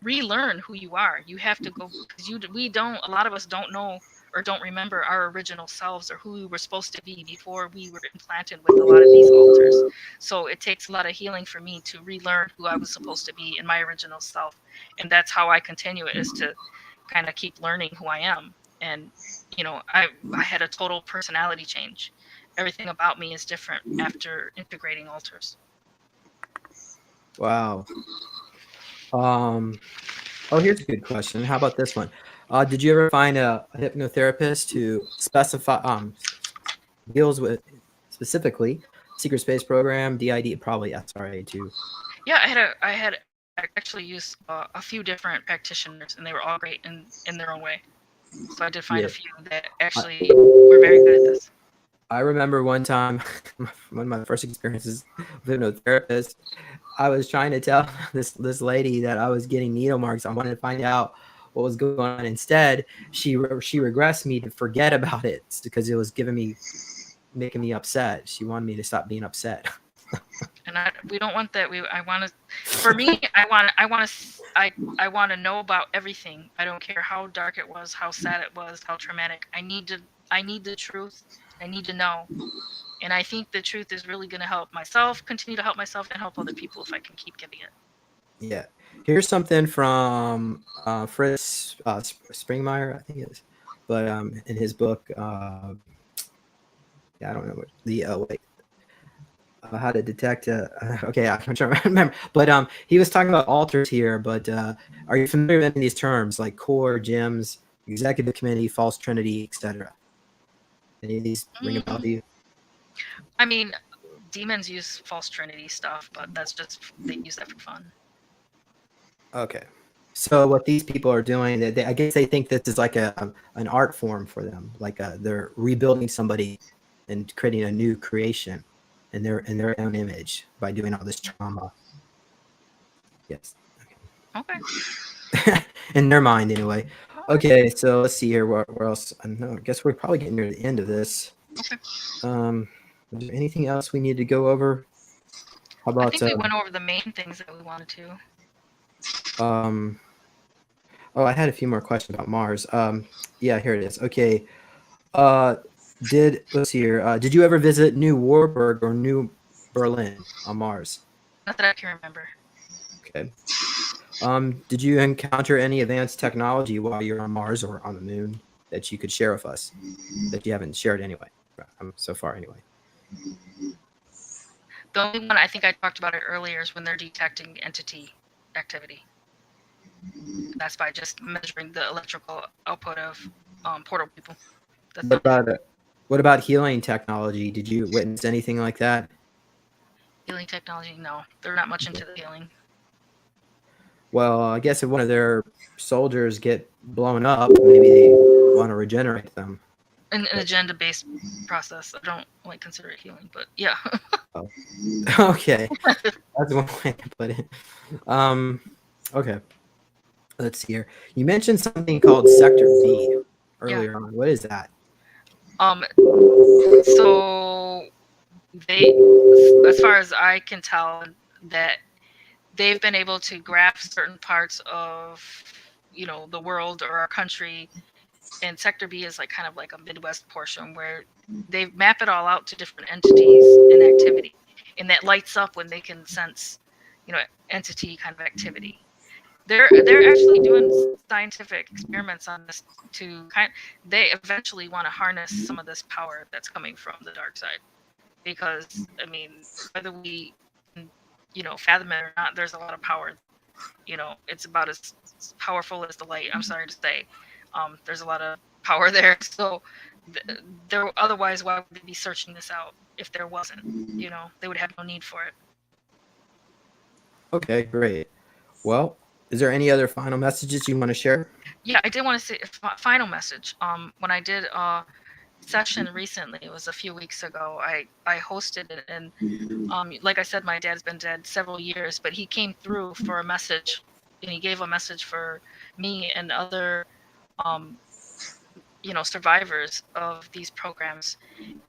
relearn who you are. You have to go, because a lot of us don't know or don't remember our original selves, or who we were supposed to be before we were implanted with a lot of these altars. So it takes a lot of healing for me to relearn who I was supposed to be in my original self. And that's how I continue it, is to kind of keep learning who I am. And I had a total personality change. Everything about me is different after integrating altars. Wow. Oh, here's a good question. How about this one? Did you ever find a hypnotherapist who deals with specifically secret space program, DID, probably SRA too? Yeah, I actually used a few different practitioners, and they were all great in their own way. So I did find a few that actually were very good at this. I remember one time, one of my first experiences with a hypnotherapist, I was trying to tell this lady that I was getting needle marks. I wanted to find out what was going on. Instead, she regressed me to forget about it because it was making me upset. She wanted me to stop being upset. And we don't want that. For me, I want to know about everything. I don't care how dark it was, how sad it was, how traumatic. I need the truth. I need to know. And I think the truth is really going to help myself, continue to help myself, and help other people if I can keep giving it. Yeah. Here's something from Fritz Springmeier, I think it is. But in his book, I don't know what how to detect. Okay, I'm trying to remember. But he was talking about altars here. But are you familiar with any of these terms like core, gems, executive committee, false trinity, etc.? Any of these ring a bell to you? I mean, demons use false trinity stuff, but that's just, they use that for fun. Okay. So what these people are doing, I guess they think this is like an art form for them. Like they're rebuilding somebody and creating a new creation in their own image by doing all this trauma. Yes. Okay. In their mind, anyway. Okay, so let's see here. Where else? I guess we're probably getting near the end of this. Okay. Is there anything else we need to go over? How about? I think we went over the main things that we wanted to. Oh, I had a few more questions about Mars. Yeah, here it is. Okay. Let's see here. Did you ever visit New Warburg or New Berlin on Mars? Not that I can remember. Okay. Did you encounter any advanced technology while you're on Mars or on the moon that you could share with us that you haven't shared anyway, so far anyway? The only one, I think I talked about it earlier, is when they're detecting entity activity. That's by just measuring the electrical output of portal people. That's What about what about healing technology? Did you witness anything like that? healing technology. No, they're not much into the healing. Well, I guess if one of their soldiers get blown up, maybe they want to regenerate them. An agenda-based process. I don't like consider it healing, but yeah. Okay, that's one way to put it. Okay, let's see here. You mentioned something called Sector B earlier on. What is that? So they, as far as I can tell, that they've been able to grasp certain parts of, the world or our country, and Sector B is like kind of like a Midwest portion where they map it all out to different entities and activity, and that lights up when they can sense, entity kind of activity. They're actually doing scientific experiments on this they eventually want to harness some of this power that's coming from the dark side, because I mean, whether we fathom it or not, there's a lot of power. It's about as powerful as the light. I'm sorry to say, there's a lot of power there. So there, otherwise, why would they be searching this out if there wasn't? They would have no need for it. Okay, great. Well, is there any other final messages you want to share? Yeah, I did want to say a final message. When I did a session recently, it was a few weeks ago, I hosted it, and like I said, my dad's been dead several years, but he came through for a message, and he gave a message for me and other survivors of these programs.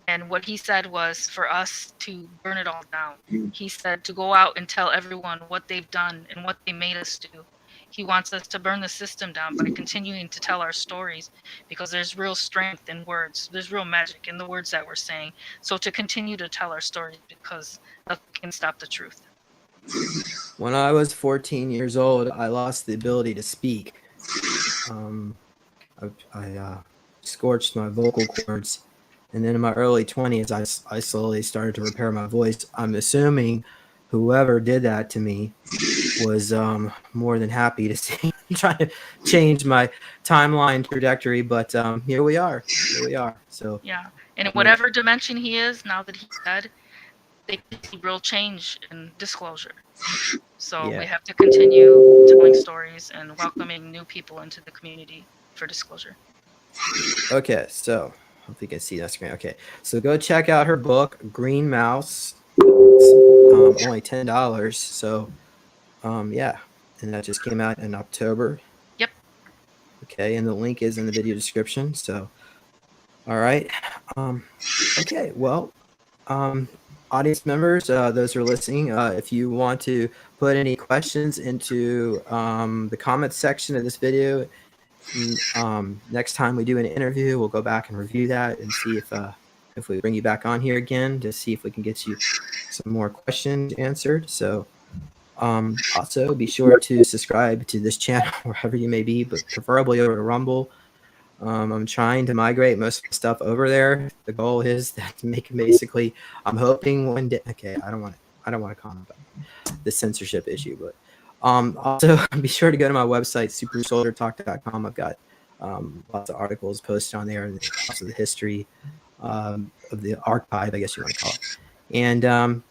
And what he said was for us to burn it all down. He said to go out and tell everyone what they've done and what they made us do. He wants us to burn the system down by continuing to tell our stories, because there's real strength in words. There's real magic in the words that we're saying. So to continue to tell our stories, because nothing can stop the truth. When I was 14 years old, I lost the ability to speak. I scorched my vocal cords, and then in my early 20s, I slowly started to repair my voice. I'm assuming whoever did that to me was more than happy to see try to change my timeline trajectory, but here we are. So yeah, and in whatever dimension he is now that he's dead, they can see real change and disclosure. So we have to continue telling stories and welcoming new people into the community for disclosure. Okay, so hope you can see that screen. Okay, so go check out her book, Green Mouse. It's only $10. So yeah, and that just came out in October. Yep. Okay, and the link is in the video description. So all right. Okay, well, audience members, those who are listening, if you want to put any questions into the comments section of this video, next time we do an interview, we'll go back and review that and see if we bring you back on here again to see if we can get you some more questions answered. So also be sure to subscribe to this channel wherever you may be, but preferably over to Rumble. I'm trying to migrate most of the stuff over there. The goal is that to make basically, I'm hoping one day. Okay, I don't want to comment on the censorship issue, but also be sure to go to my website, supersoldiertalk.com. I've got lots of articles posted on there, and also the history of the archive, I guess you want to call it. And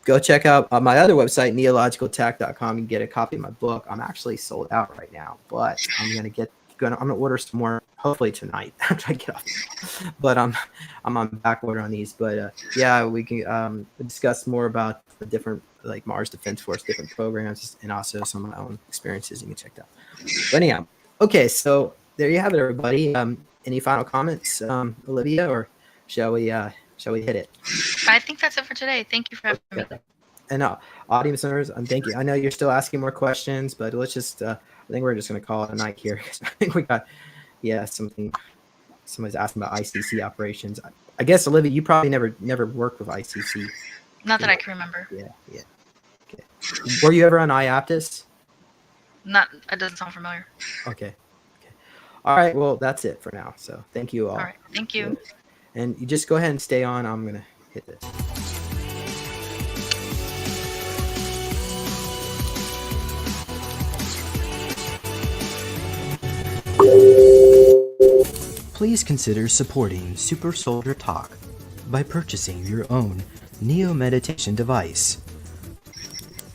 go check out my other website, neologicalattack.com. You can get a copy of my book. I'm actually sold out right now, but I'm gonna order some more hopefully tonight after I get off. But I'm on back order on these. But yeah, we can discuss more about the different, like Mars Defense Force, different programs, and also some of my own experiences you can check out. But anyhow, okay, so there you have it, everybody. Any final comments, Olivia, or shall we hit it? I think that's it for today. Thank you for having me. And audience members, thank you. I know you're still asking more questions, but let's just I think we're just going to call it a night here. I think we got, somebody's asking about ICC operations. I guess, Olivia, you probably never worked with ICC. Not that I can remember. Yeah. Okay. Were you ever on IAPTIS? It doesn't sound familiar. Okay. All right. Well, that's it for now. So thank you all. All right. Thank you. And you just go ahead and stay on. I'm going to hit this. please consider supporting Super Soldier Talk by purchasing your own Neo Meditation device.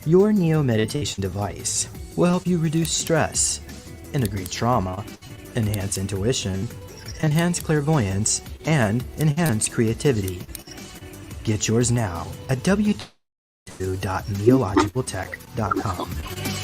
Your Neo Meditation device will help you reduce stress, integrate trauma, enhance intuition, enhance clairvoyance, and enhance creativity. Get yours now at www.neologicaltech.com.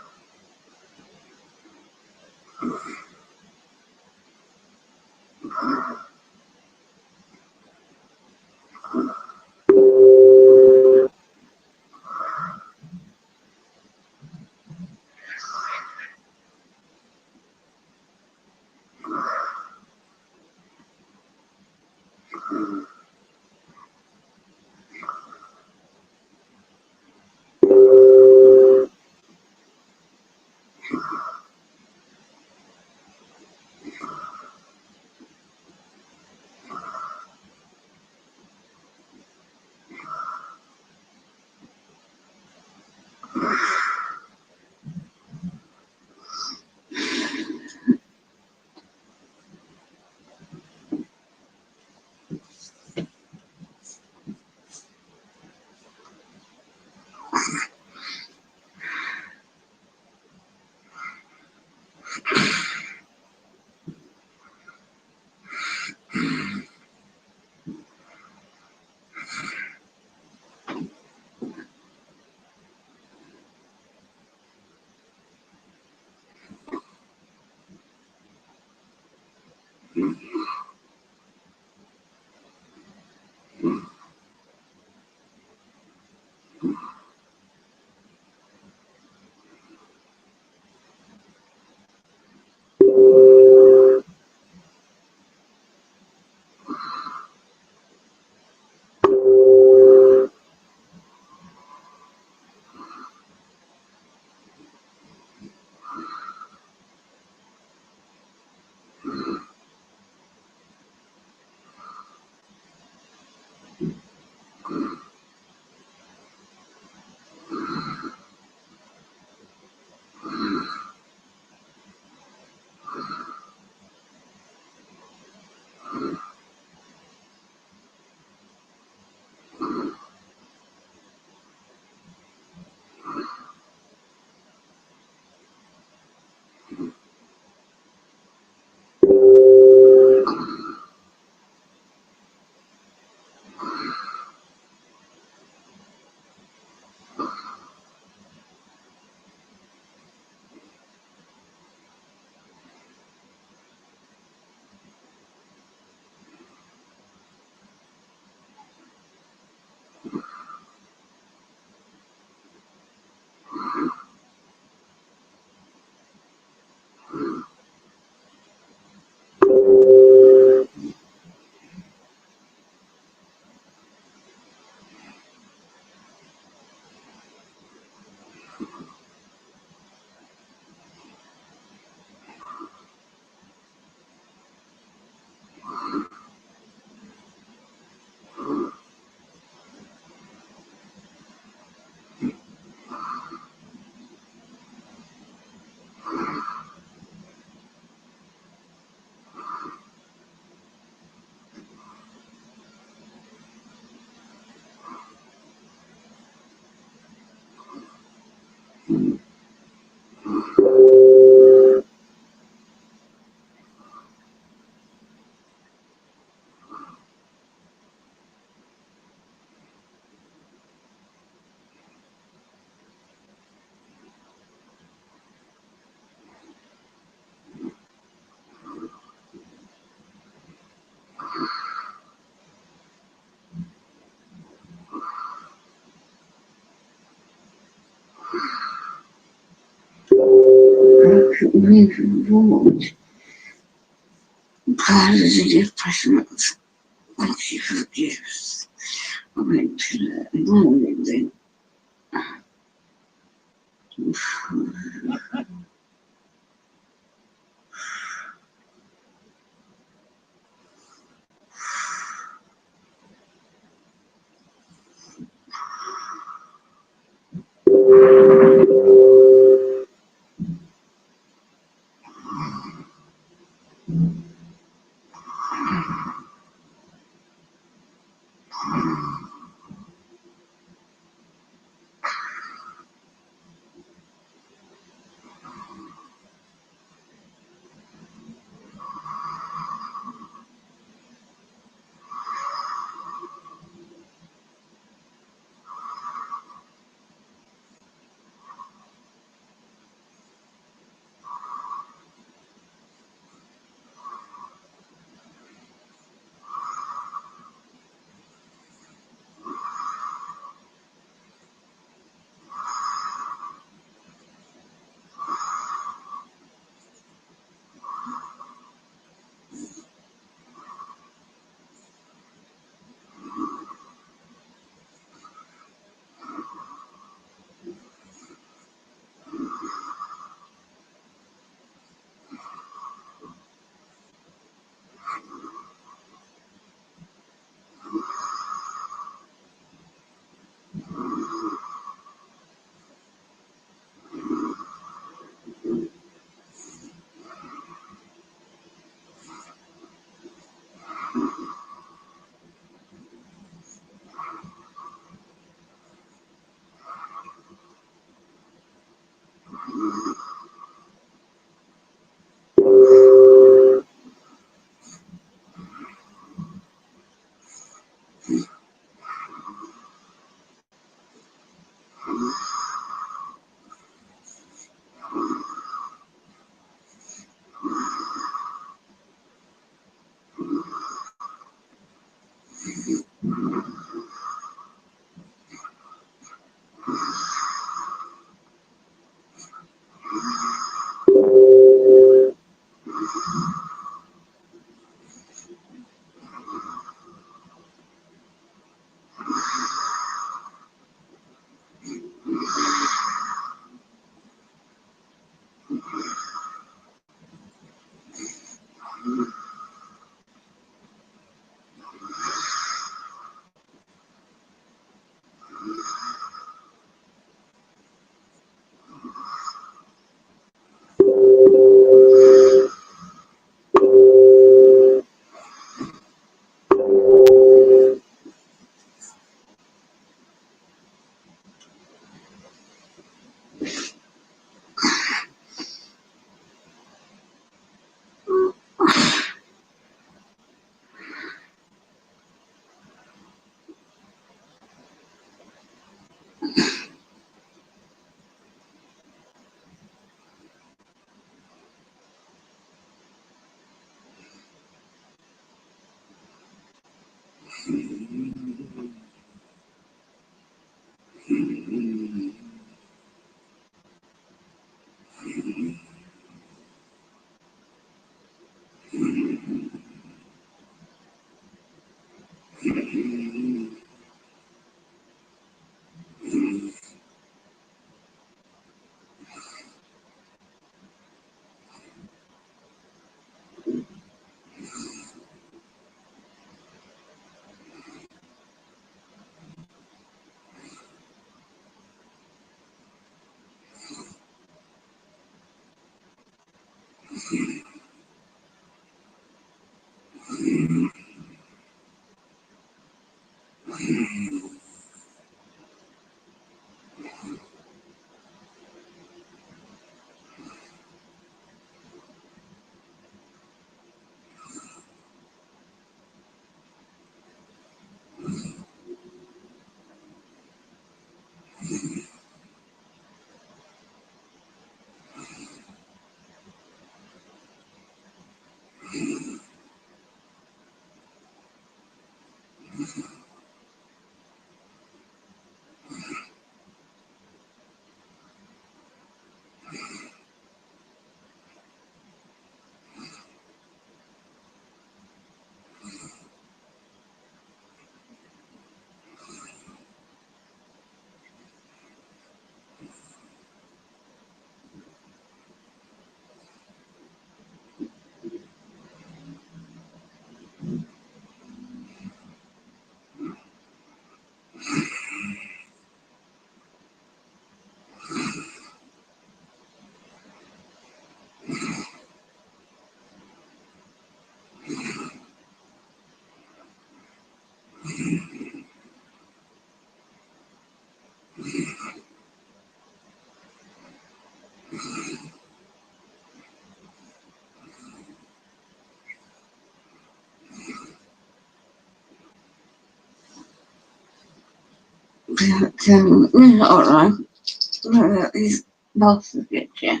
Alright. These boxes get you.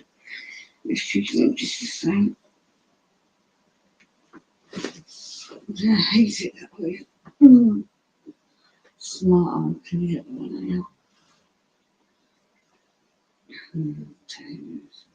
These chicken just the same. I hate it that way. Smart on to get one now. Potatoes.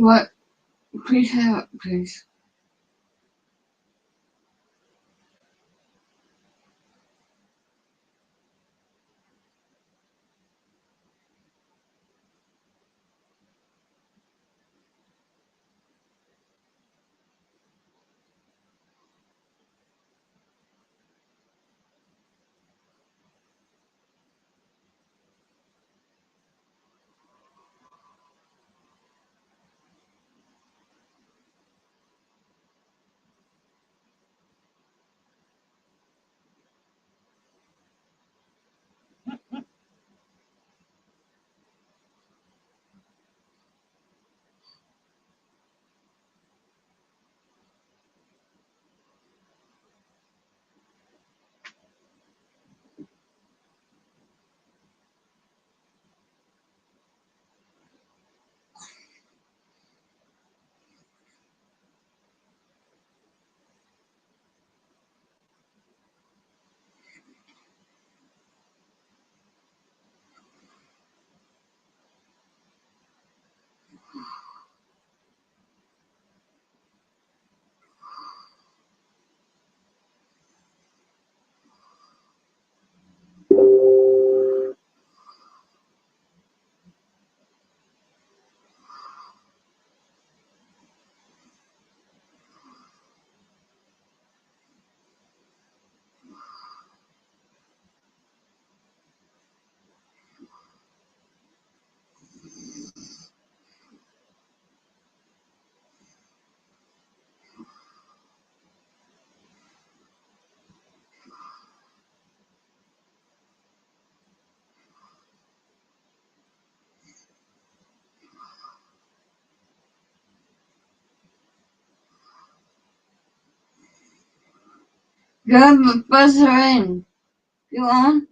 What? Please have it, please. Go buzz her in. Go on.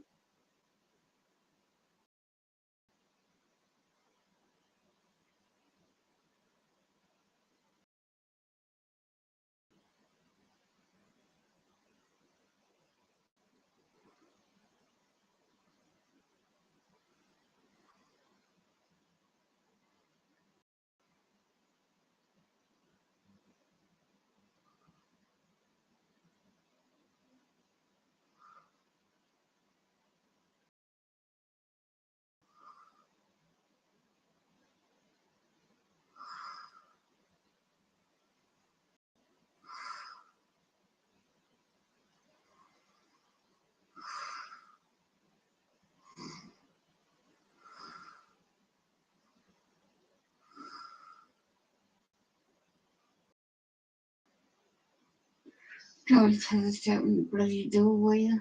Don't tell us to open the bloody door, will you?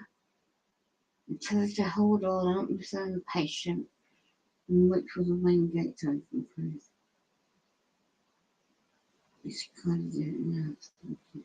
And tell us to hold on, don't be so impatient. And wait for the main gate to open, please. It's kind of do it now. Thank you.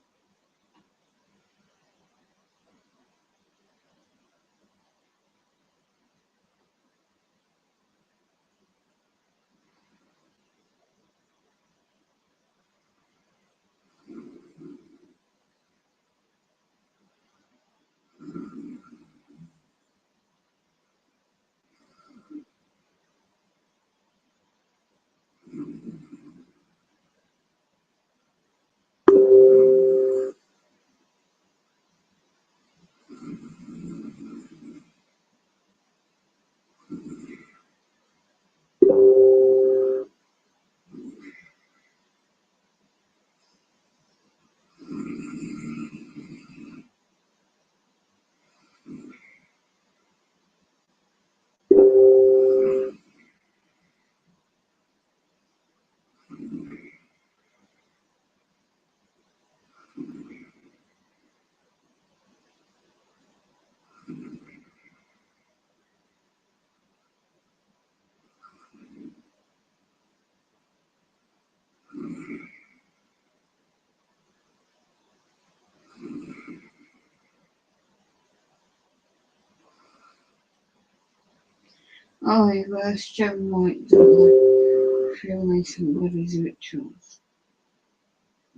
Oh, you got a Joan White, don't I? Feel like somebody's rituals.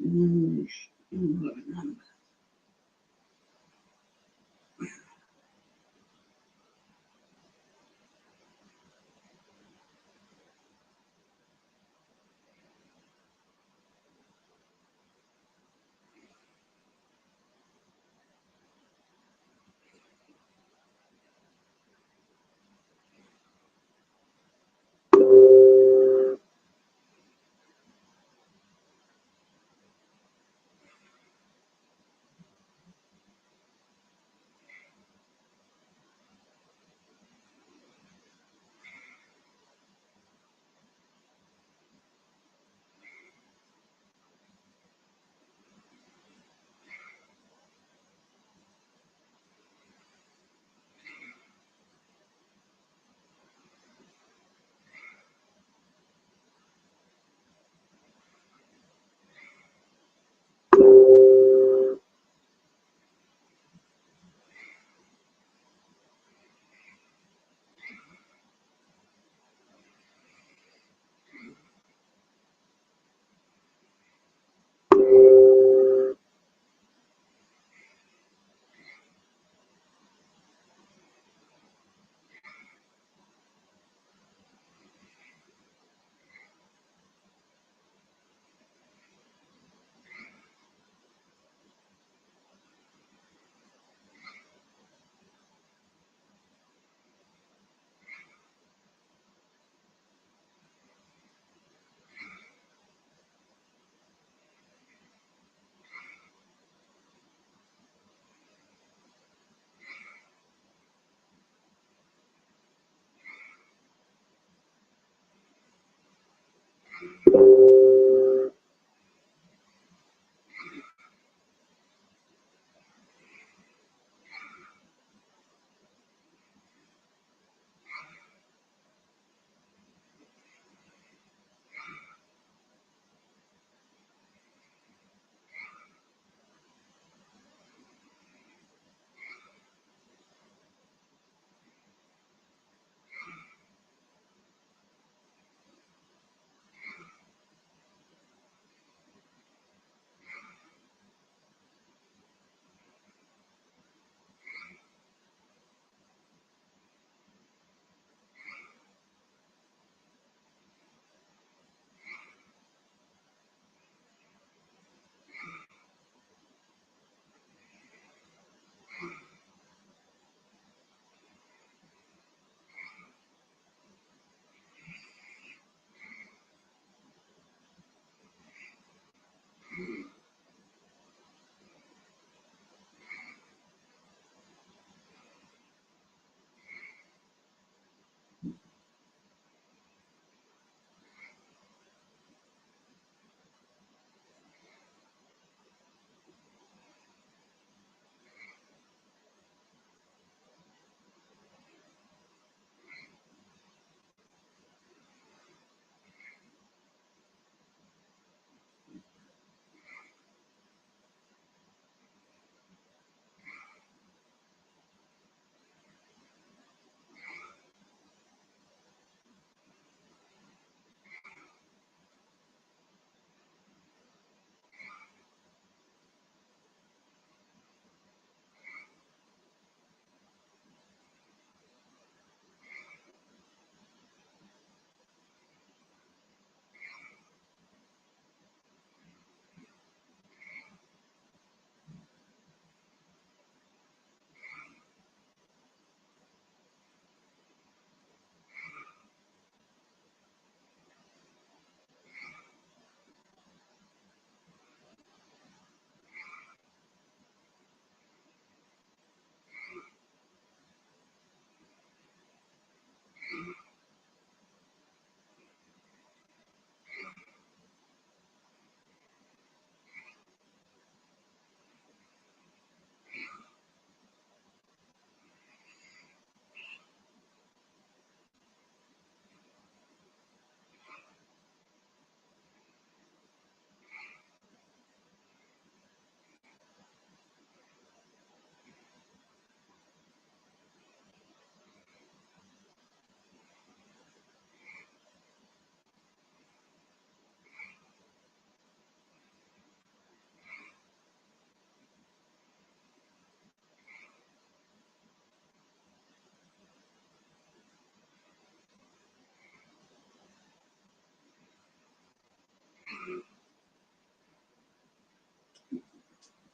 And then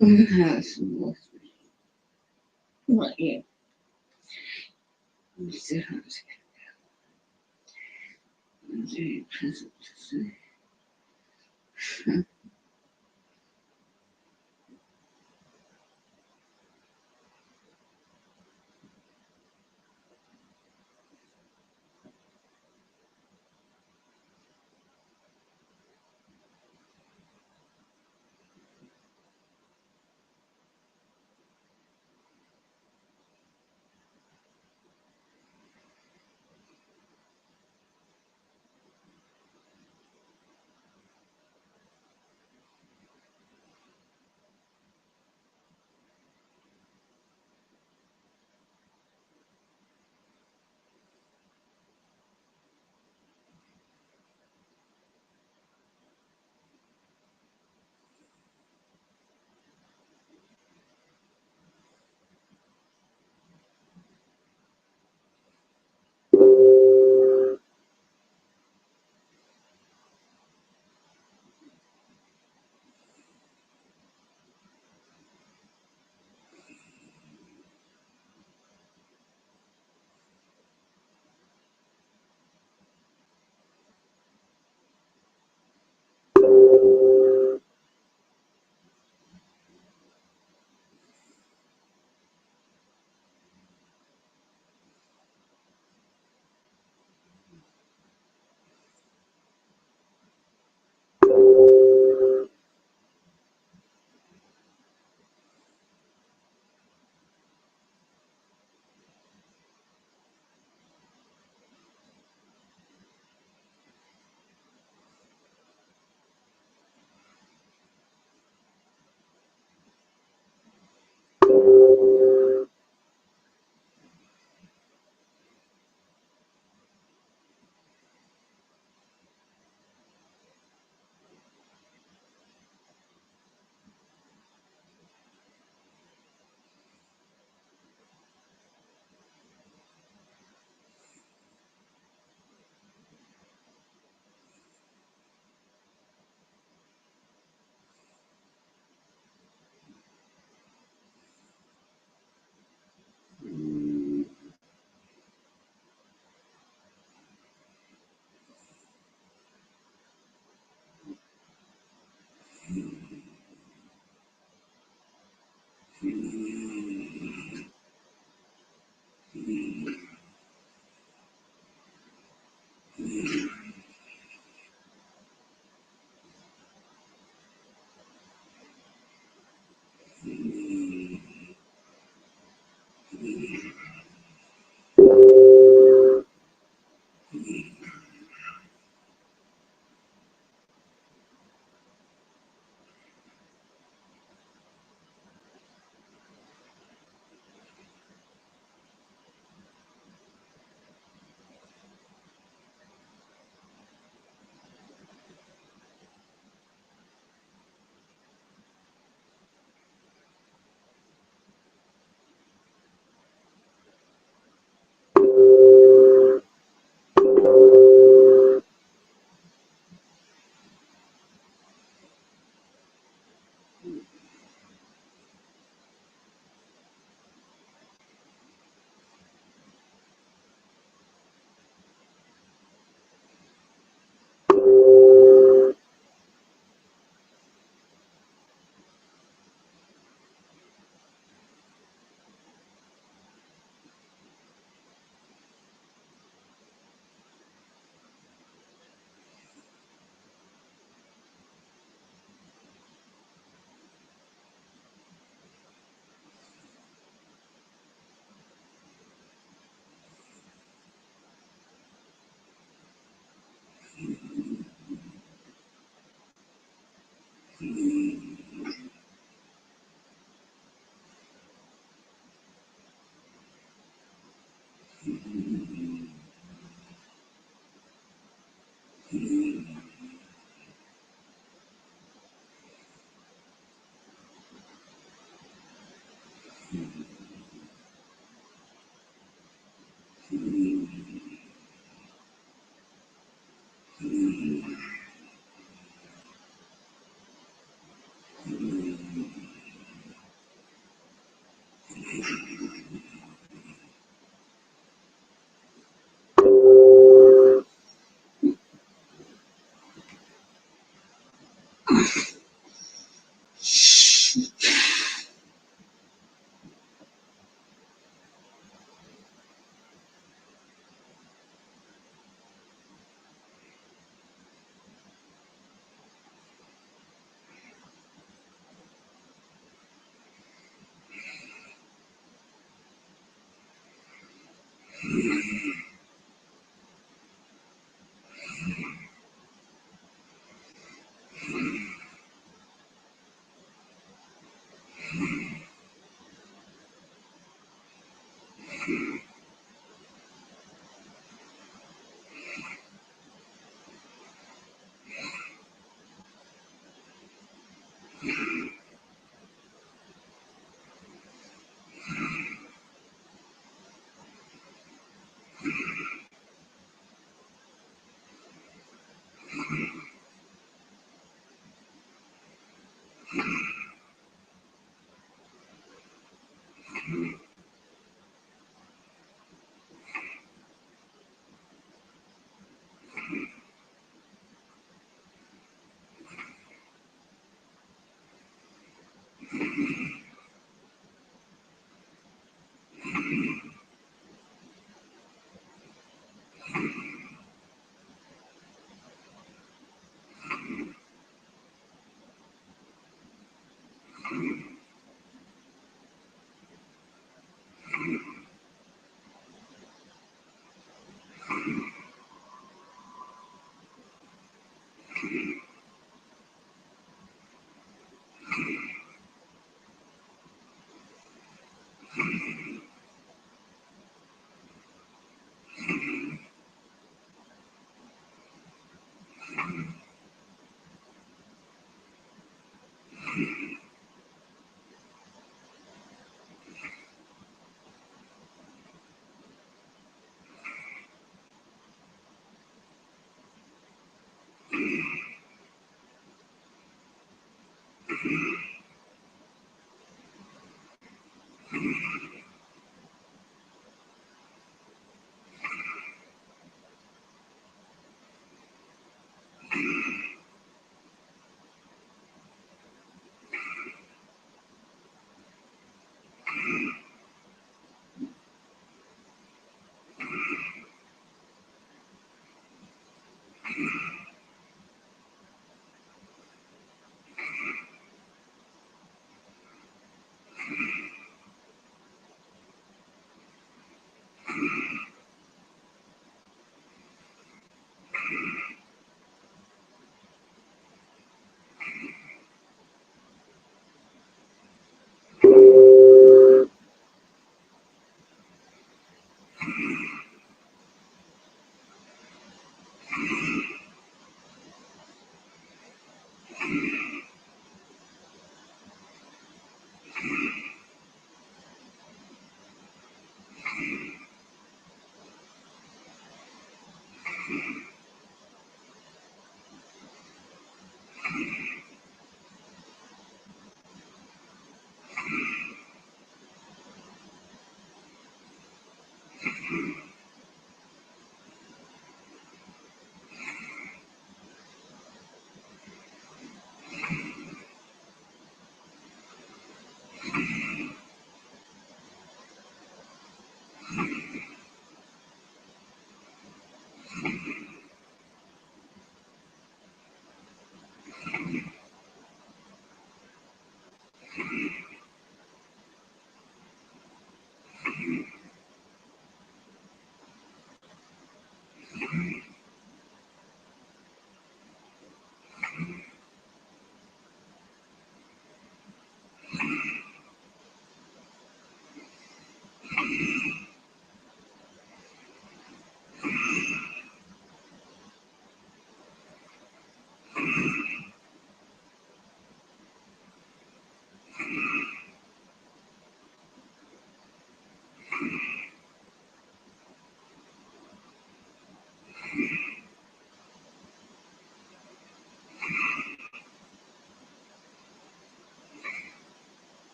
Has not yet. Let me see how this is very pleasant to see.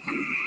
you